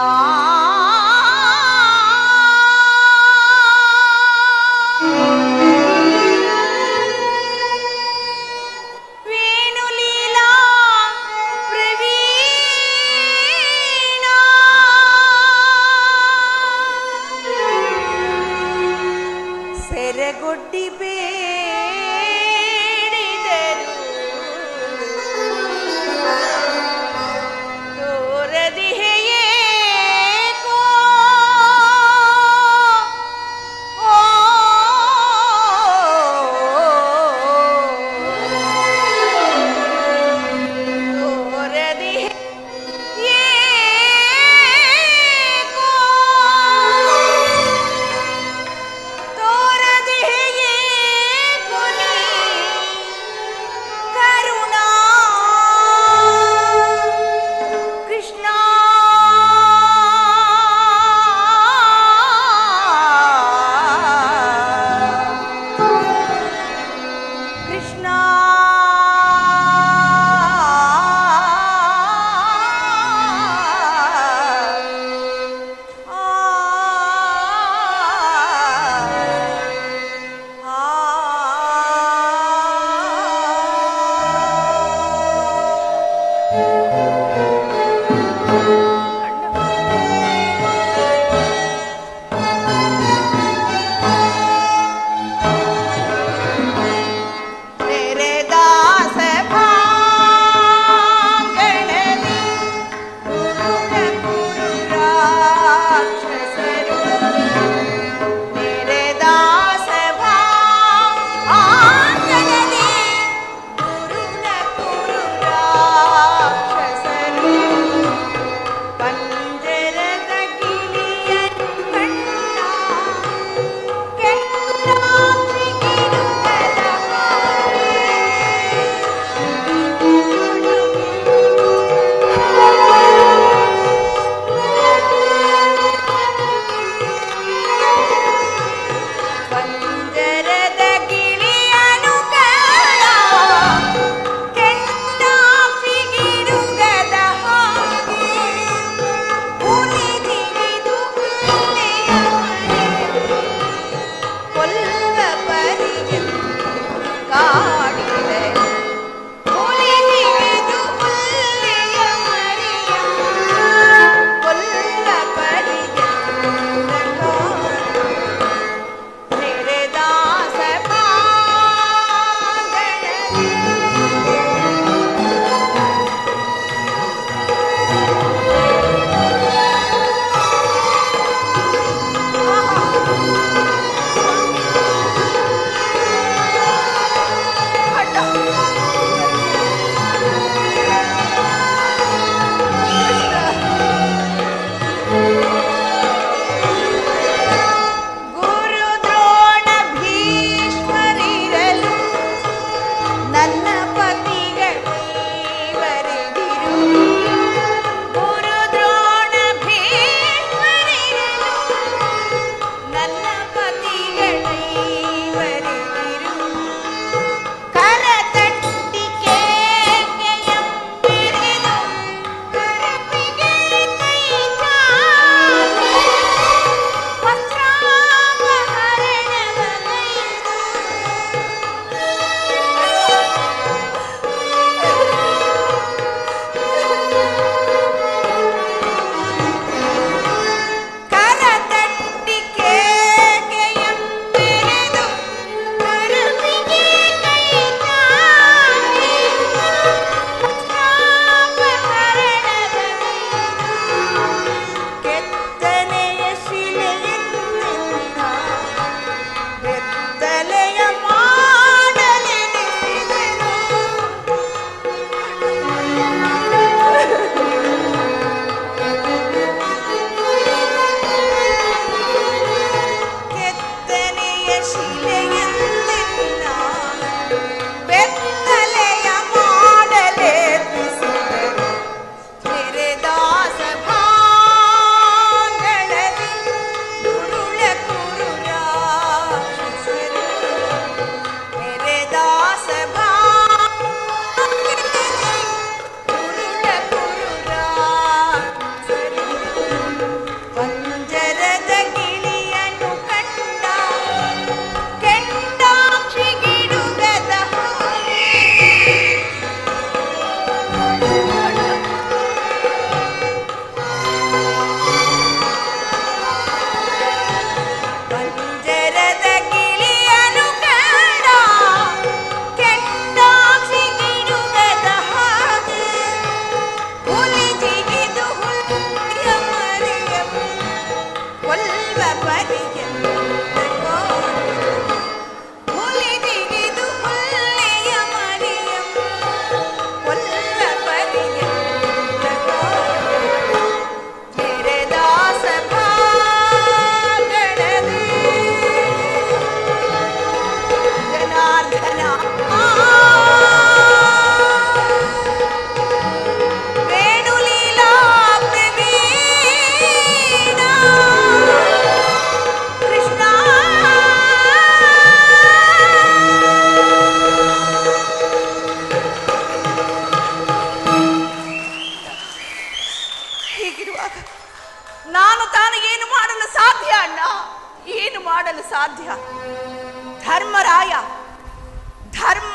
ಸೆರೆಗೊಡ್ಡಿ ಬೇಡಿದರು ತೋರದಿಹೆಯೇ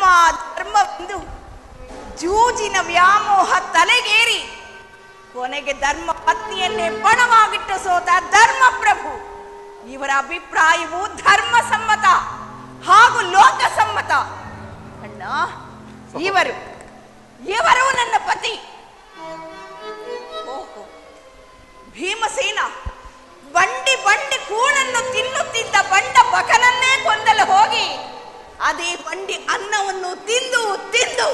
ಧರ್ಮವೆಂದು ಜೂಜಿನ ವ್ಯಾಮೋಹ ತಲೆಗೇರಿ ಕೊನೆಗೆ ಧರ್ಮ ಪತ್ನಿಯನ್ನೇ ಪಣವಾಗಿಟ್ಟು ಸೋತ ಧರ್ಮಪ್ರಭು. ಇವರ ಅಭಿಪ್ರಾಯವು ಧರ್ಮಸಮ್ಮತ ಹಾಗೂ ಲೋಕಸಮ್ಮತ. ಅಣ್ಣ, ಇವರು ನನ್ನ ಪತಿ. ಓಹೋ, ಭೀಮಸೇನ ಬಂಡಿ ಕೂಳನ್ನು ತಿನ್ನುತ್ತಿದ್ದ ಬಂಡ ಬಕನನ್ನೇ ಕೊಂದಲು ಹೋಗಿ ಅದೇ ಬಂಡಿ ಅನ್ನವನ್ನು ತಿಂದು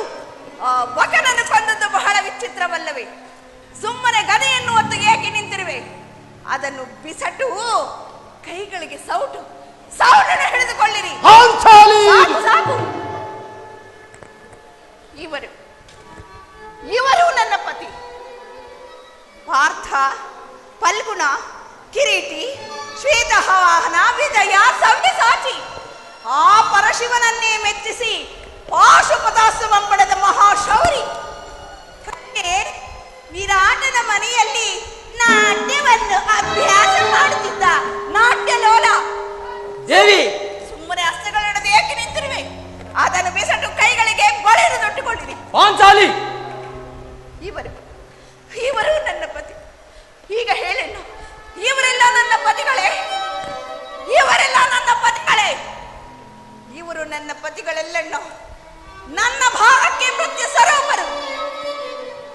ಆ ಬಕನನ್ನು ಕೊಂದದ್ದು ಬಹಳ ವಿಚಿತ್ರವಲ್ಲವೇ? ಸುಮ್ಮನೆ ಗದೆಯನ್ನು ಹೊತ್ತು ಏಕೆ ನಿಂತಿರುವೆ? ಅದನ್ನು ಬಿಸಟು ಕೈಗಳಿಗೆ ಸೌಟನ್ನು ಹಿಡಿದುಕೊಳ್ಳಿರಿ. ಸಾಕು. ಇವರು ನನ್ನ ಪತಿ. ಪಾರ್ಥ, ಫಲ್ಗುಣ, ಕಿರೀಟಿ, ಶ್ವೇತವಾಹನ, ವಿಜಯ, ಸವ್ಯಸಾಚಿ ಆ ಪರಶಿವನನ್ನೇ ಮೆಚ್ಚಿಸಿ ಪಾಶುಪತಾಸ್ತ್ರವನ್ನು ಪಡೆದ ಮಹಾಶೌರಿ. ವಿರಾಟನ ಮನೆಯಲ್ಲಿ ನಾಟ್ಯವನ್ನು ಅಭ್ಯಾಸ ಮಾಡುತ್ತಿದ್ದ ನಾಟ್ಯಲೋಲ.
ದೇವಿ,
ಸುಮ್ಮನೆ ಹಸ್ತಗಳನ್ನದೆ ಏಕೆ ನಿಂತಿರುವೆ? ಅದನ್ನು ಬೇಸಟ್ಟು ಕೈಗಳಿಗೆ ಬಳೆಯನ್ನು ತೊಟ್ಟುಕೊಂಡಿರಿ.
ಪಾಂಚಾಲಿ,
ಇವರು ನನ್ನ ಪತಿ. ಈಗ ಹೇಳೆಣ್ಣ, ಇವರೆಲ್ಲ ನನ್ನ ಪತಿಗಳೇ? ಇವರು ನನ್ನ ಪತಿಗಳೆಲ್ಲಣ್ಣ. ನನ್ನ ಭಾಗಕ್ಕೆ ಮೃತ್ಯು ಸ್ವರೂಪರು.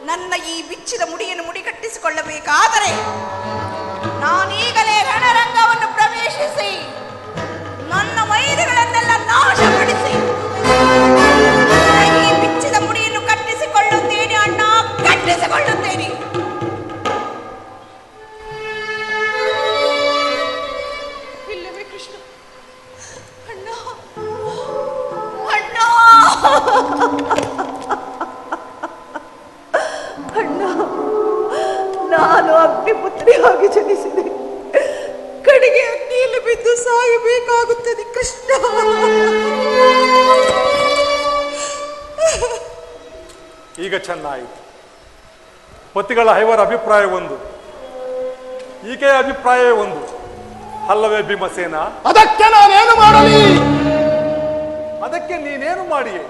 ನನ್ನ ಈ ಬಿಚ್ಚಿದ ಮುಡಿಯನ್ನು ಮುಡಿಗಟ್ಟಿಸಿಕೊಳ್ಳಬೇಕಾದರೆ ನಾನೀಗಲೇ ರಣರಂಗವನ್ನು ಪ್ರವೇಶಿಸಿ ನನ್ನ ವೈರಿಗಳನ್ನೆಲ್ಲ ನಾಶಪಡಿಸಿ ಈ ಬಿಚ್ಚಿದ ಮುಡಿಯನ್ನು ಕಟ್ಟಿಸಿಕೊಳ್ಳುತ್ತೇನೆ ಅಣ್ಣ, ಕಟ್ಟಿಸಿಕೊಳ್ಳುತ್ತೇನೆ. ಇಲ್ಲವೇ ಕೃಷ್ಣ? ಅಣ್ಣ, ನಾನು ಅಗ್ನಿಪುತ್ರಿಯಾಗಿ ಜನಿಸಿದೆ. ಕಡೆಗೆ ಅಗ್ನಿಯಲ್ಲಿ ಬಿದ್ದು ಸಾಯಬೇಕಾಗುತ್ತದೆ ಕೃಷ್ಣ.
ಈಗ ಚೆನ್ನಾಯಿತು. ಪತಿಗಳ ಐವರ ಅಭಿಪ್ರಾಯ ಒಂದು, ಈಕೆಯ ಅಭಿಪ್ರಾಯ ಒಂದು, ಅಲ್ಲವೇ ಭೀಮಸೇನ?
ಅದಕ್ಕೆ ನಾನೇನು ಮಾಡಲಿ?
ಅದಕ್ಕೆ ನೀನೇನು ಮಾಡಿಯೇ?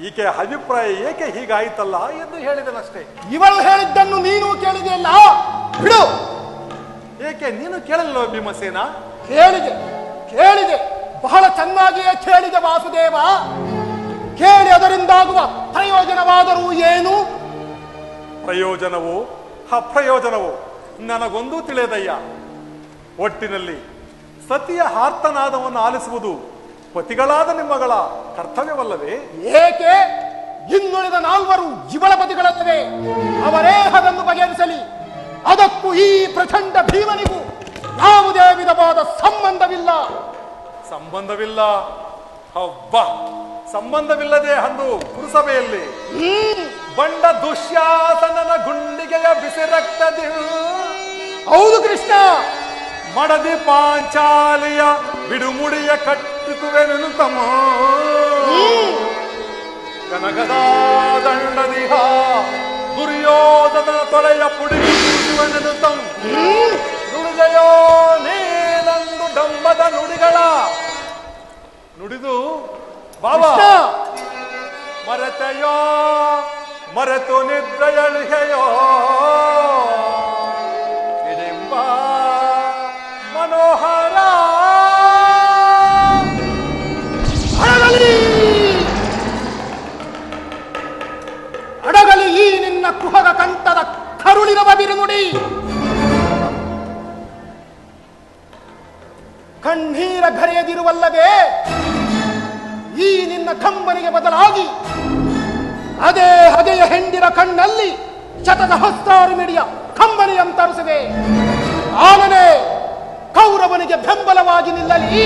ಈಕೆಯ ಅಭಿಪ್ರಾಯ ಏಕೆ ಹೀಗಾಯಿತಲ್ಲ ಎಂದು ಹೇಳಿದನಷ್ಟೇ.
ಇವಳು ಹೇಳಿದ್ದನ್ನು ನೀನು ಕೇಳಿದೆಯಲ್ಲ, ಬಿಡು.
ಏಕೆ ನೀನು ಕೇಳಲಿಲ್ಲ ಭೀಮಸೇನ?
ಕೇಳಿದೆ, ಬಹಳ ಚೆನ್ನಾಗಿಯೇ ಕೇಳಿದೆ ವಾಸುದೇವ. ಕೇಳಿ ಅದರಿಂದಾಗುವ ಪ್ರಯೋಜನವಾದರೂ ಏನು?
ಪ್ರಯೋಜನವೋ ಅಪ್ರಯೋಜನವೋ ನನಗೊಂದೂ ತಿಳಿಯದಯ್ಯ. ಒಟ್ಟಿನಲ್ಲಿ ಸತಿಯ ಆರ್ತನಾದವನ್ನು ಆಲಿಸುವುದು ಪತಿಗಳಾದ ನಿಮ್ಮಗಳ ಕರ್ತವ್ಯವಲ್ಲವೇ?
ಏಕೆ? ಇನ್ನುಳಿದ 4 ಇವಳ ಪತಿಗಳಲ್ಲವೇ? ಅವರೇ ಅದನ್ನು ಬಗೆಹರಿಸಲಿ. ಅದಕ್ಕೂ ಈ ಪ್ರಚಂಡ ಭೀಮನಿಗೂ ಯಾವುದೇ ವಿಧವಾದ ಸಂಬಂಧವಿಲ್ಲ.
ಸಂಬಂಧವಿಲ್ಲದೆ ಅಂದು ಪುರಸಭೆಯಲ್ಲಿ ಬಂಡ ದುಶ್ಯಾಸನನ ಗುಂಡಿಗೆಯ ಬಿಸಿ ರಕ್ತದಿ.
ಹೌದು ಕೃಷ್ಣ.
ಮಡದಿ ಪಾಂಚಾಲಿಯ ಬಿಡುಮುಡಿಯ ಕಟ್ಟುವೆನು ತಮ್ಮ ಕನಗದ ದಂಡದಿಹ ದುರ್ಯೋಧನ ತೊಳೆಯ ಪುಡಿಯುವೆನು ತಮ್ಮ ನುಡಿದೆಯೋ ನೀನಂದು ಡಂಬದ ನುಡಿಗಳ ನುಡಿದು ಬಾಬಾ ಮರೆತೆಯೋ ಮರೆತು ನಿದ್ರೆಯಳಿಗೆಯೋ ಇಡಿಂಬ ಮನೋಹರ
ಅಡಗಲಿ ಈ ನಿನ್ನ ಕುಹಗ ಕಂಠದ ಕರುಳಿರುವ ಬಿರುನುಡಿ. ಕಣ್ಣೀರ ಘರೆಯದಿರುವಲ್ಲವೇ ಈ ನಿನ್ನ ಕಂಬನಿಗೆ ಬದಲಾಗಿ ಅದೇ ಹಗೆಯ ಹೆಂಡಿರ ಕಣ್ಣಲ್ಲಿ ಶತಸಹಸ್ರಾರು ಮಿಡಿಯ ಕಂಬನಿಯಂತರಿಸಿದೆ. ಆನನೆ ಕೌರವನಿಗೆ ಬೆಂಬಲವಾಗಿ ನಿಲ್ಲಲಿ.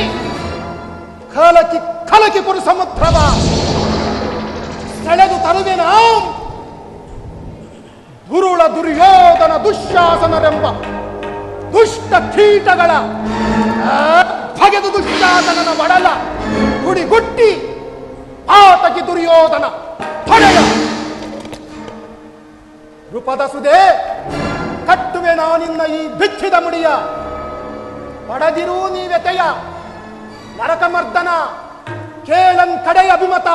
ಕಲಕಿ ಕುರು ಸಮುದ್ರವ ಸೆಳೆದು ತರುವೆನ ದುರುಳ ದುರ್ಯೋಧನ ದುಶ್ಯಾಸನರೆಂಬ ದುಷ್ಟ ಕೀಟಗಳ ಬಗೆದು ದುಶ್ಯಾಸನನ ಒಡಲ ಗುಡಿಗುಟ್ಟಿ ಆತಕಿ ದುರ್ಯೋಧನ ಹೊಡೆಯ ರೂಪದ ಸುದೆ ಕಟ್ಟುವೆ ನಾನಿನ್ನ ಈ ಬಿಚ್ಚಿದ ಮುಡಿಯ. ಪಡೆದಿರೂ ನೀವೆತೆಯ ನರಕಮರ್ದನ ಕೇಳನ್ ಕಡೆಯ ಅಭಿಮತ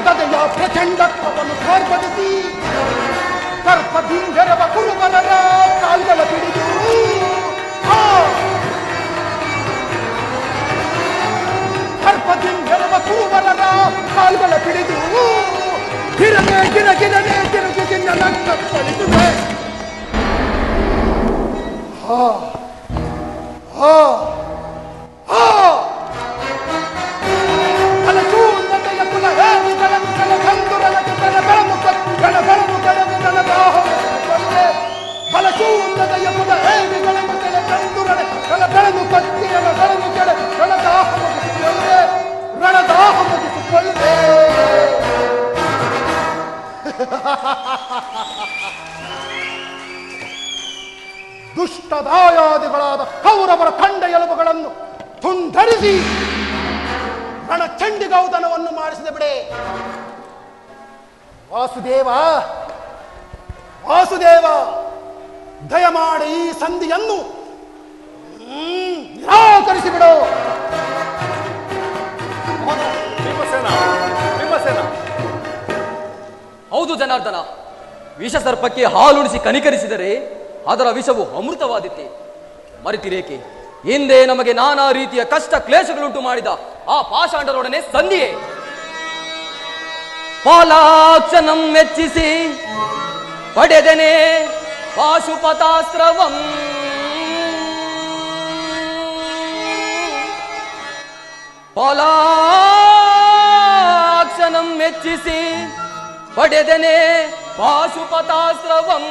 ಗದೆಯ ಪ್ರಚಂಡತ್ವವನ್ನು ತೋರ್ಪಡಿಸಿ ಸರ್ಪದಿಂದೆರವ ಕುರುಬರರ ಕಾಲ್ಗಳ ಹಿಡಿದು ಸರ್ಪದಿಂದೆರವ ಕುರುಬರರ ಕಾಲ್ಗಳ ಹಿಡಿದು ಗಿರನೆ ಗಿರಗಿರನೆ ಗಿರಗಿನ ನಕ್ಕಳಿಸುವೆ. ಫಲಶೂನ್ಯತೆಯ ಕುಲ ಹೇದಿಗಳನ್ನು ಕಳಗಂದುರನಗೆ ಕಣಗಳನ್ನು ಕಣಗಳನ್ನು ಕಳೆದು ದಾಹವನ್ನು ಫಲಶೂನ್ಯತೆಯ ಕುಲ ಹೇದಿಗಳನ್ನು ಕಳಗಂದುರನೆ ಕಣಗಳನ್ನು ಕತ್ತಿಗಳನ್ನು ಕೆಳ ರಣದಾಹ ಮುಗಿಸಿಕೊಳ್ಳೆ ರಣದಾಹ ಮುಗಿಸಿಕೊಳ್ಳೆ. ದುಷ್ಟದಾಯಾದಿಗಳಾದ ಕೌರವರ ಕಂಡ ಎಲುಬುಗಳನ್ನು ತುಂಡರಿಸಿ ರಣಚಂಡಿಗೌತನವನ್ನು ಮಾಡಿಸಿದ ಬಿಡೆ. ವಾಸುದೇವ ವಾಸುದೇವ, ದಯಮಾಡಿ ಈ ಸಂಧಿಯನ್ನು ನಿರಾಕರಿಸಿಬಿಡು.
ಹೌದು ಜನಾರ್ದನ, ವಿಷ ಸರ್ಪಕ್ಕೆ ಹಾಲುಣಿಸಿ ಕನಿಕರಿಸಿದರೆ ಅದರ ವಿಷವು ಅಮೃತವಾದಿತ್ತೆ. ಮರೆತಿರೇಕೆ? ಹಿಂದೆ ನಮಗೆ ನಾನಾ ರೀತಿಯ ಕಷ್ಟ ಕ್ಲೇಶಗಳುಂಟು ಮಾಡಿದ ಆ ಪಾಷಾಂಡರೊಡನೆ ಸಂಧಿಯೇ. ಪಾಲಾಕ್ಷನಂ ಮೆಚ್ಚಿಸಿ ಪಡೆದನೆ ಪಾಶುಪತಾಸ್ತ್ರವಂ. ಪಾಲಾಕ್ಷನಂ ಮೆಚ್ಚಿಸಿ ಪಡೆದನೆ ಪಾಶುಪತಾಸ್ತ್ರವಂ.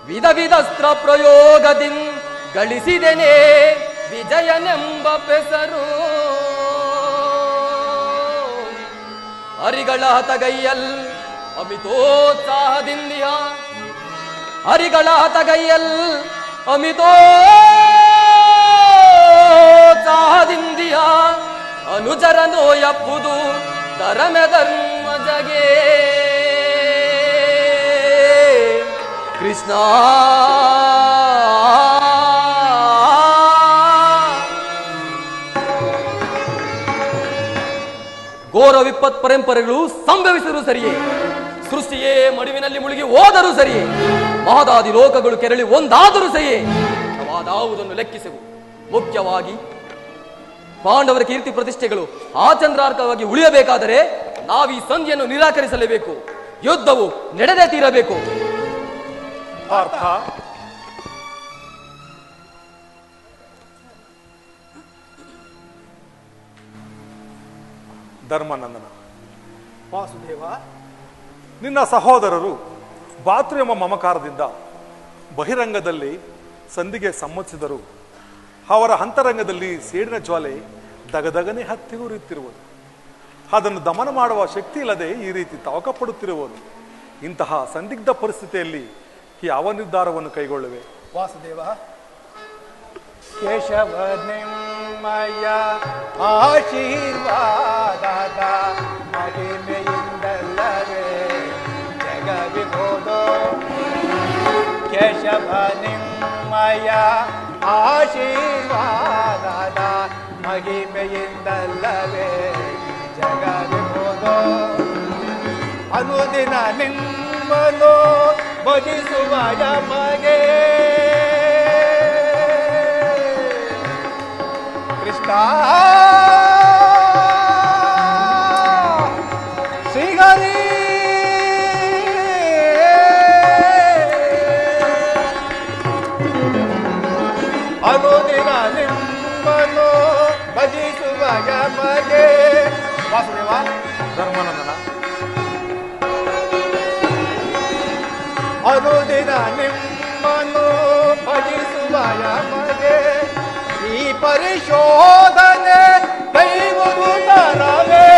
ವಿಧ ವಿಧಸ್ತ್ರ ಪ್ರಯೋಗದಿಂ ಗಳಿಸಿದೆನೆ ವಿಜಯನೆಂಬ ಪೆಸರು. ಹರಿಗಳ ಹತಗೈಯಲ್ ಅಮಿತೋತ್ಸಾಹದಿಂದಿಯ ಹರಿಗಳ ಹತಗೈಯಲ್ ಅಮಿತೋತ್ಸಾಹದಿಂದಿಯ ಅನುಜರ ನೋಯಪ್ಪುದು ಧರ್ಮ ಧರ್ಮ ಜಗೇ. ಕೃಷ್ಣ ಘೋರ ವಿಪತ್ ಪರಂಪರೆಗಳು ಸಂಭವಿಸಿದರೂ ಸರಿಯೇ, ಸೃಷ್ಟಿಯೇ ಮಡುವಿನಲ್ಲಿ ಮುಳುಗಿ ಹೋದರೂ ಸರಿಯೇ, ಮಹದಾದಿ ಲೋಕಗಳು ಕೆರಳಿ ಒಂದಾದರೂ ಸರಿಯೇ, ಅವಾದಾವುದನ್ನು ಲೆಕ್ಕಿಸೆವು. ಮುಖ್ಯವಾಗಿ ಪಾಂಡವರ ಕೀರ್ತಿ ಪ್ರತಿಷ್ಠೆಗಳು ಆಚಂದ್ರಾರ್ಕವಾಗಿ ಉಳಿಯಬೇಕಾದರೆ ನಾವೀ ಸಂಧಿಯನ್ನು ನಿರಾಕರಿಸಲೇಬೇಕು. ಯುದ್ಧವು ನಡೆದೇ ತೀರಬೇಕು.
ಅರ್ಥ ಧರ್ಮನಂದನ,
ವಾಸುದೇವ,
ನಿನ್ನ ಸಹೋದರರು ಭಾತೃ ಎಂಬ ಮಮಕಾರದಿಂದ ಬಹಿರಂಗದಲ್ಲಿ ಸಂಧಿಗೆ ಸಮ್ಮತಿಸಿದರು. ಅವರ ಅಂತರಂಗದಲ್ಲಿ ಸೇಡಿನ ಜ್ವಾಲೆ ದಗದಗನೆ ಹತ್ತಿ ಉರಿಯುತ್ತಿರುವುದು. ಅದನ್ನು ದಮನ ಮಾಡುವ ಶಕ್ತಿ ಇಲ್ಲದೆ ಈ ರೀತಿ ತವಕ ಪಡುತ್ತಿರುವುದು. ಇಂತಹ ಸಂದಿಗ್ಧ ಪರಿಸ್ಥಿತಿಯಲ್ಲಿ ಯಾವ ನಿರ್ಧಾರವನ್ನು ಕೈಗೊಳ್ಳುವೆ?
ವಾಸುದೇವ,
ಕೇಶವ ನಿಮ್ಮಯ ಆಶೀರ್ವಾದದ ಮಹಿಮೆಯಿಂದಲ್ಲವೇ ಜಗವಿಗೋದೋ. ಕೇಶವ ನಿಮ್ಮಯ ಆಶೀರ್ವಾದದ ಮಹಿಮೆಯಿಂದಲ್ಲವೇ ಜಗವಿಗೋದೋ. ಅನುದಿನ ನಿಮ್ಮನು ಭಜಿಸುವ ಯಮಗೆ ಕೃಷ್ಣ ಶ್ರೀಹರಿ ಅನುದಿನ ನಿಮ್ಮನು ಭಜಿಸುವ ಯಮಗೆ. ವಾಸುದೇವ,
ಧರ್ಮನಂದನ,
ಅನುದಿನ ನಿಮ್ಮನು ಭಜಿಸುವ ಯಮಗೆ ಈ ಪರಿಶೋಧನೆ ಕೈವುದು ತರವೇ.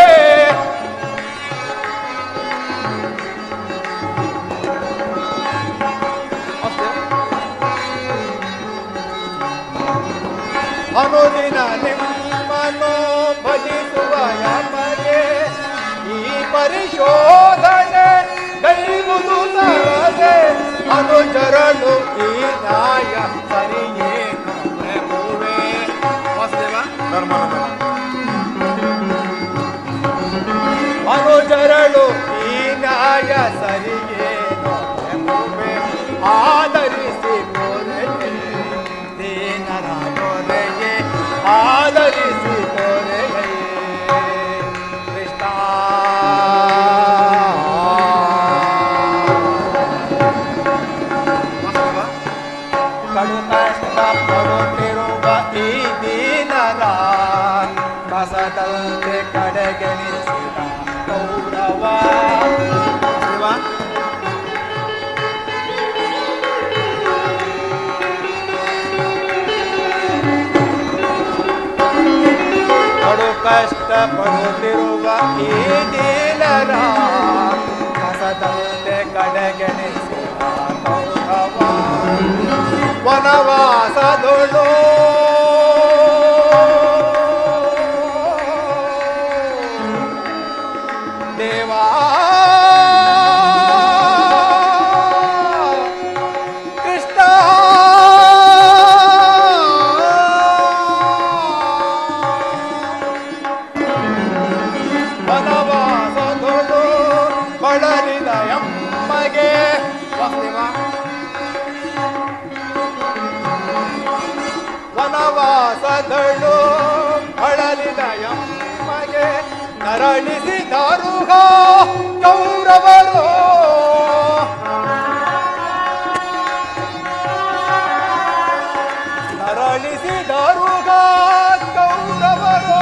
ಅನುದಿನ ನಿಮ್ಮನು ಭಜಿಸುವ ಯಮಗೆ ಈ ಪರಿಶೋಧನೆ ಕೈವುದು ತರದೆ. ಅನುಚರನು ಈ ನ್ಯಾಯ ಸರಿಯೇನು ಪ್ರಭುವೇ. ವಾಸುದೇವ,
ಧರ್ಮನಂದನ,
ಕಸದಂತೆ ಕಡೆಗೆಣಿಸಿದ ಕೌರವ ಶಿವ ಕಡು ಕಷ್ಟ ಪಡುತ್ತಿರುವ ಈ ದೀನರ ಕಸದಂತೆ ಕಡೆಗೆಣಿಸಿದ ಕೌರವ ವನವಾಸದೊಳು ದೇವಾ ಕೃಷ್ಣ ವನವಾಸದೊಳು ಬಳಲಿದ ಎಮ್ಮಗೆ ವನವಾಸದಳು ಬಳಲಿದ ಎಮ್ಮಗೆ ನರಳಿಸಿದಾರುಗ ಕೌರವರು ನರಳಿಸಿದಾರುಗ ಕೌರವರು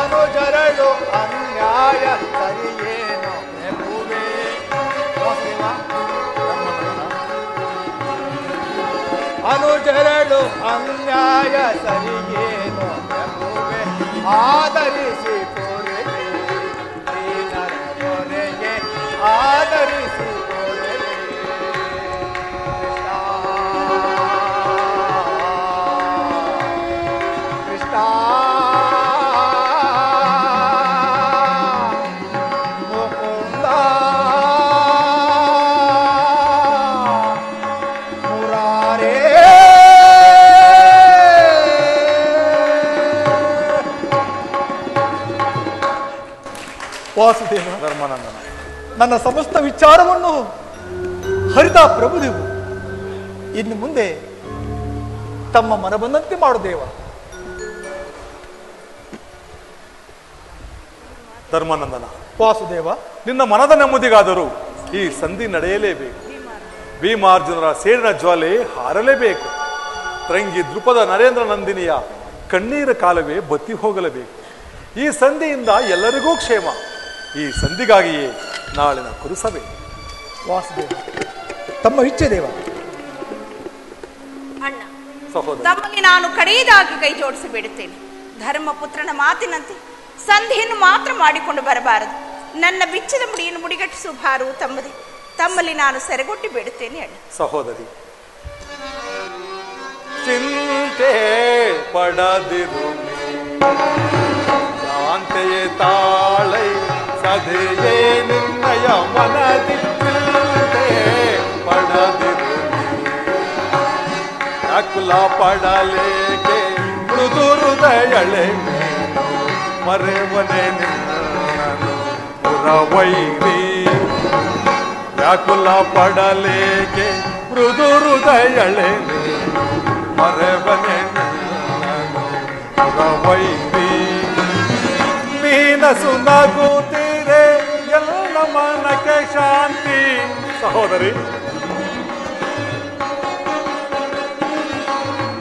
ಅನುಜರಳು ಅನ್ಯಾಯ ಸರಿಯೇನು ಎನ್ನುವೆ ಅನುಜರಳು ಅನ್ಯಾಯ ಸರಿಯೇನು ಎನ್ನುವೆ ಆದರಿಸಿ ಆದರಿಸಿ ಕೃಷ್ಣ ಮುಕುಂದ ಮುರಾರೇ
ವಾಸುದೇವ,
ಧರ್ಮಾನಂದನ,
ನನ್ನ ಸಮಸ್ತ ವಿಚಾರವನ್ನು ಹರಿದ ಪ್ರಭುದೇವು ಇನ್ನು ಮುಂದೆ ತಮ್ಮ ಮನ ಬಂದಂತೆ ಮಾಡುದೇವ.
ಧರ್ಮಾನಂದನ,
ವಾಸುದೇವ,
ನಿನ್ನ ಮನದ ನೆಮ್ಮದಿಗಾದರೂ ಈ ಸಂಧಿ ನಡೆಯಲೇಬೇಕು. ಭೀಮಾರ್ಜುನರ ಸೇಡಿನ ಜ್ವಾಲೆ ಹಾರಲೇಬೇಕು. ತಂಗಿ ದೃಪದ ನರೇಂದ್ರ ನಂದಿನಿಯ ಕಣ್ಣೀರ ಕಾಲವೇ ಬತ್ತಿ ಹೋಗಲೇಬೇಕು. ಈ ಸಂಧಿಯಿಂದ ಎಲ್ಲರಿಗೂ ಕ್ಷೇಮ. ಈ ಸಂಧಿಗಾಗಿಯೇ ನಾಳಿನ ಕುರುಸಭೆ.
ವಾಸುದೇವ, ತಮ್ಮ ಇಚ್ಛೆ ದೇವ.
ಅಣ್ಣ,
ಸಹೋದರ,
ತಮ್ಮಲ್ಲಿ ನಾನು ಕಡೆಯದಾಗಿ ಕೈ ಜೋಡಿಸಿ ಬಿಡುತ್ತೇನೆ. ಧರ್ಮಪುತ್ರನ ಮಾತಿನಂತೆ ಸಂಧಿಯನ್ನು ಮಾತ್ರ ಮಾಡಿಕೊಂಡು ಬರಬಾರದು. ನನ್ನ ಬಿಚ್ಚದ ಮುಡಿಯನ್ನು ಮುಡಿಗಟ್ಟಿಸುವ ಭಾರವು ತಮ್ಮದೇ. ತಮ್ಮಲ್ಲಿ ನಾನು ಸೆರೆಗೊಟ್ಟಿ ಬಿಡುತ್ತೇನೆ ಅಣ್ಣ.
ಸಹೋದರಿ, ಚಿಂತೆ ಪಡದಿರು, ಶಾಂತೆಯೇ ತಾಳೈ ಸದೆಯೇ ನಿನ್ನಯ ಮನದಿ. ಚಿಂತೆ ಪಡದಿರು, ಅಕುಲ ಪಡಲೇಕೆ ಮೃದು ಹೃದಯಳೆ ಮರೆವನೆ ನಿನ್ನನು ಪುರವೈರಿ. ವ್ಯಾಕುಲ ಪಡಲೇಕೆ ಮೃದು ಹೃದಯಳೆ ಮರೆವನೆ ನಿನ್ನನು ಪುರವೈರಿ. ಮೀನಸು ನಗುತ್ತೀರೆ ಎಲ್ಲ ಮನಕ್ಕೆ ಶಾಂತಿ. ಸಹೋದರಿ,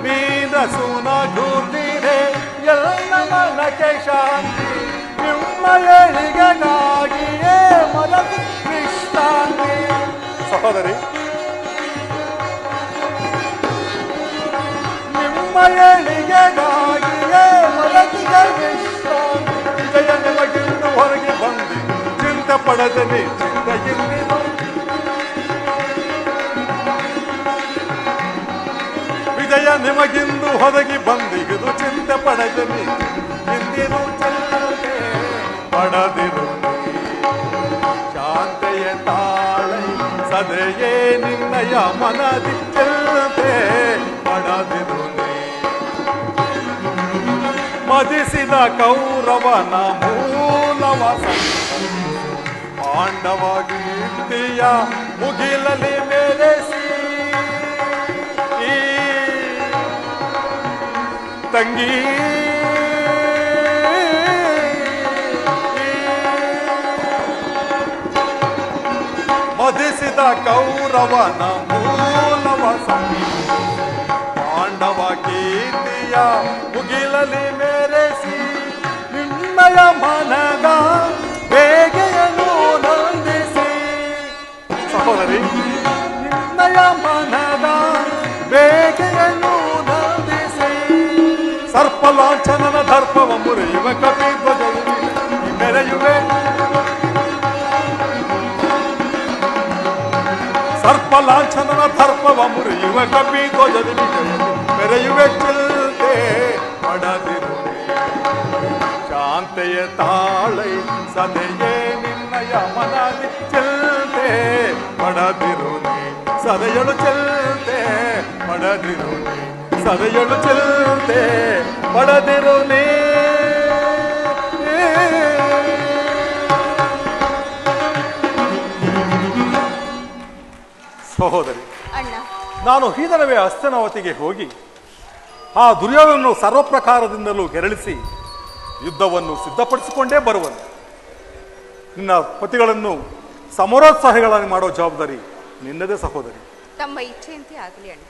ಮೀನಸು ನಗುತ್ತೀರೆ ಎಲ್ಲ ಮನಕ್ಕೆ ಶಾಂತಿ. ನಿಮ್ಮಯಳಿಗೆಗಾಗಿಯೇ ಮಲಗು ವಿಶ್ರಾಂತಿ. ಸಹೋದರಿ, ನಿಮ್ಮಯಳಿಗೆಗಾಗಿಯೇ ಮಲಗಿದ ವಿಶ್ರಾಂತಿ. ಜಯ ನಿಮಗಿಂದು ಹೊರಗೆ ಬಂದು ಚಿಂತೆ ಪಡದನಿ ಚಿಂತೆಯಿಂದಿರು. ವಿಜಯ ನಿಮಗಿಂದು ಹೊರಗಿ ಬಂದಿಗಿದು ಚಿಂತೆ ಪಡದನಿ ಇಂದಿರು. ಚಿಂತೆ ಪಡದಿರು, ಶಾಂತೆಯ ತಾಳೈ ಸದೆಯೇ ನಿನ್ನಯ ಮನದಿ. ಚಿಂತೆ ಪಡದಿರು, ಮದಿಸಿದ ಕೌರವನ ಮೂಲವ ಪಾಂಡವ ಕೀರ್ತಿಯ ಮುಗಿಲಲಿ ಮೆರೆಸಿ. ಈ ತಂಗಿ ಮದಿಸಿದ ಕೌರವನ ಮೂಲವ ಪಾಂಡವ ಕೀರ್ತಿಯ ಮುಗಿಲಲಿ ಮೆರೆಸಿ. ಸರ್ಪಲಾಂಛನನ ದರ್ಪವ ಮುರಿಯುವ ಕಪಿಧ್ವಜದಲ್ಲಿ ಮೆರೆಯುವೆ. ಸರ್ಪಲಾಂಛನನ ದರ್ಪವ ಮುರಿಯುವ ಕಪಿಧ್ವಜದಲ್ಲಿ ಮೆರೆಯುವೆ. ಚಿಲ್ತೆ ಪಡದಿರುವೆ ಶಾಂತೆಯ ತಾಳೈ ಸದೆಯೇ ನಿನ್ನಯ ಮನದಿ. ಚಿಲ್ತೆ ಪಡದಿರುವೆ ಸದೆಯಳು ಚೆಲ್ತೆ ಪಡದಿರುವೆ. ಸದೆಯಳು ಚೆಲ್ತೆ ಪಡದಿರುವೆ. ಸಹೋದರಿ,
ಅಣ್ಣ,
ನಾನು ಹೀದರವೇ ಹಸ್ತನಾವತಿಗೆ ಹೋಗಿ ಆ ದುರ್ಯೋಧನನ್ನು ಸರ್ವಪ್ರಕಾರದಿಂದಲೂ ಕೆರಳಿಸಿ ಯುದ್ಧವನ್ನು ಸಿದ್ಧಪಡಿಸಿಕೊಂಡೇ ಬರುವನು. ನಿನ್ನ ಪತಿಗಳನ್ನು ಸಮರೋತ್ಸಾಹಿಗಳಾಗಿ ಮಾಡೋ ಜವಾಬ್ದಾರಿ ನಿನ್ನದೇ ಸಹೋದರಿ.
ತಮ್ಮ ಇಚ್ಛೆಯಂತೆ ಆಗಲಿ ಅಣ್ಣ.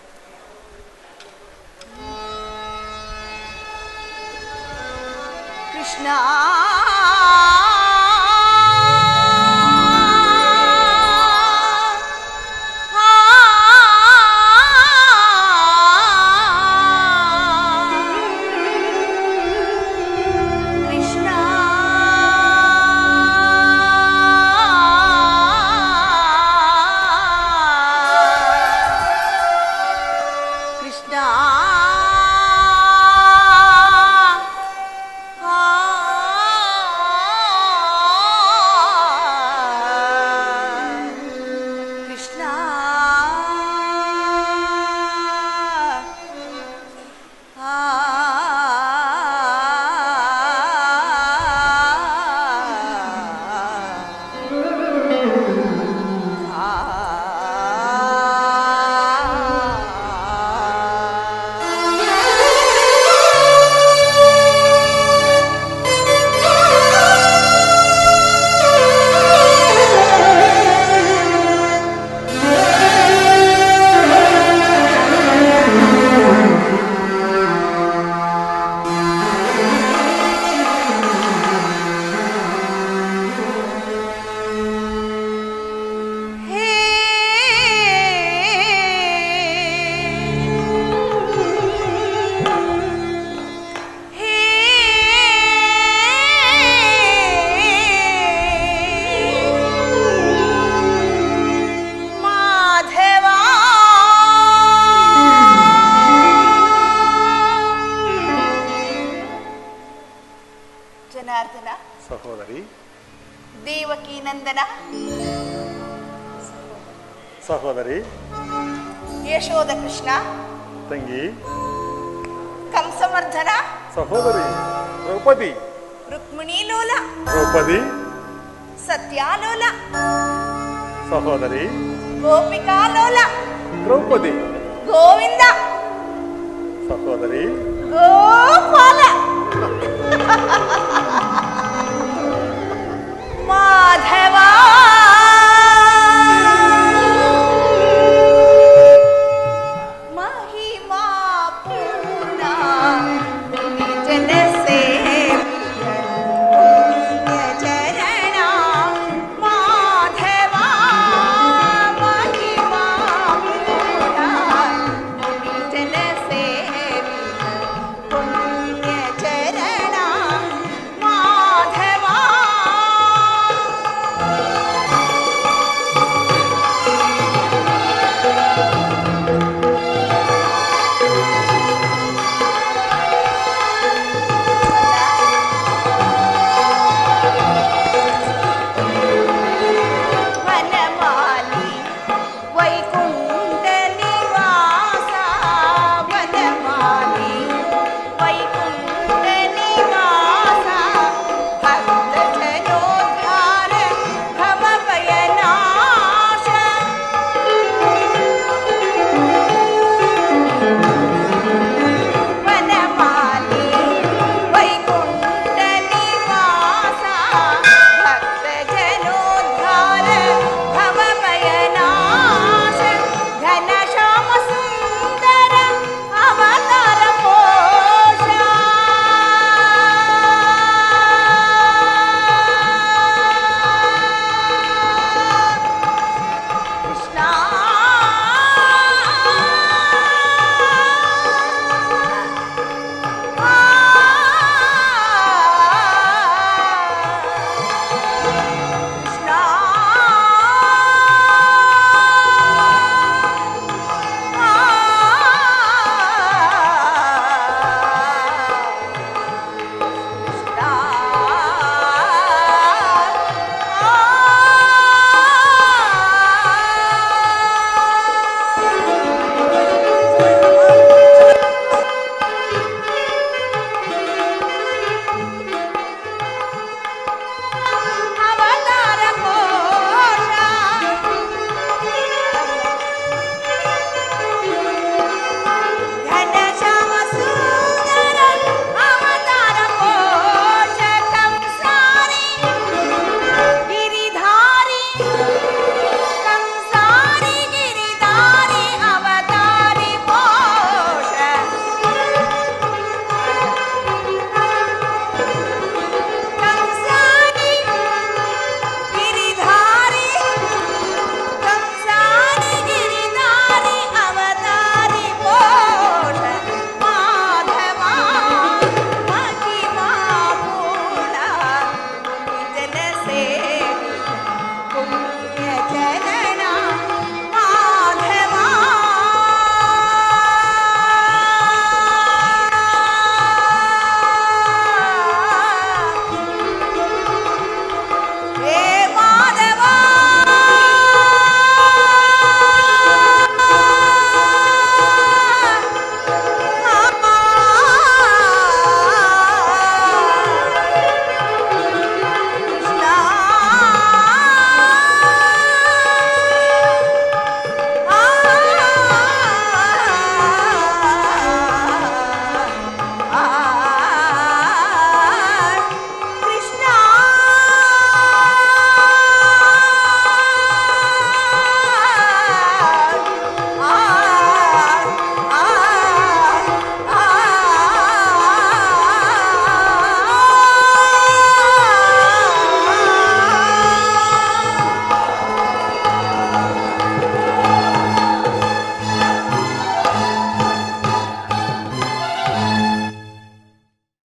ಕೃಷ್ಣ ಜನಾರ್ದನ,
ಸಹೋದರಿ.
ದೇವಕಿ ನಂದನ,
ಸಹೋದರಿ.
ಯಶೋಧ ಕೃಷ್ಣ,
ತಂಗಿ.
ಕಂಸಮರ್ಧನ,
ಸಹೋದರಿ. ದ್ರೌಪದಿ.
ರುಕ್ಮಿಣಿ ಲೋಲ,
ದ್ರೌಪದಿ.
ಸತ್ಯಾಲೋಲ,
ಸಹೋದರಿ.
ಗೋಪಿಕಾ ಲೋಲ,
ದ್ರೌಪದಿ.
ಗೋವಿಂದ,
ಸಹೋದರಿ.
ಗೋಪಾಲ,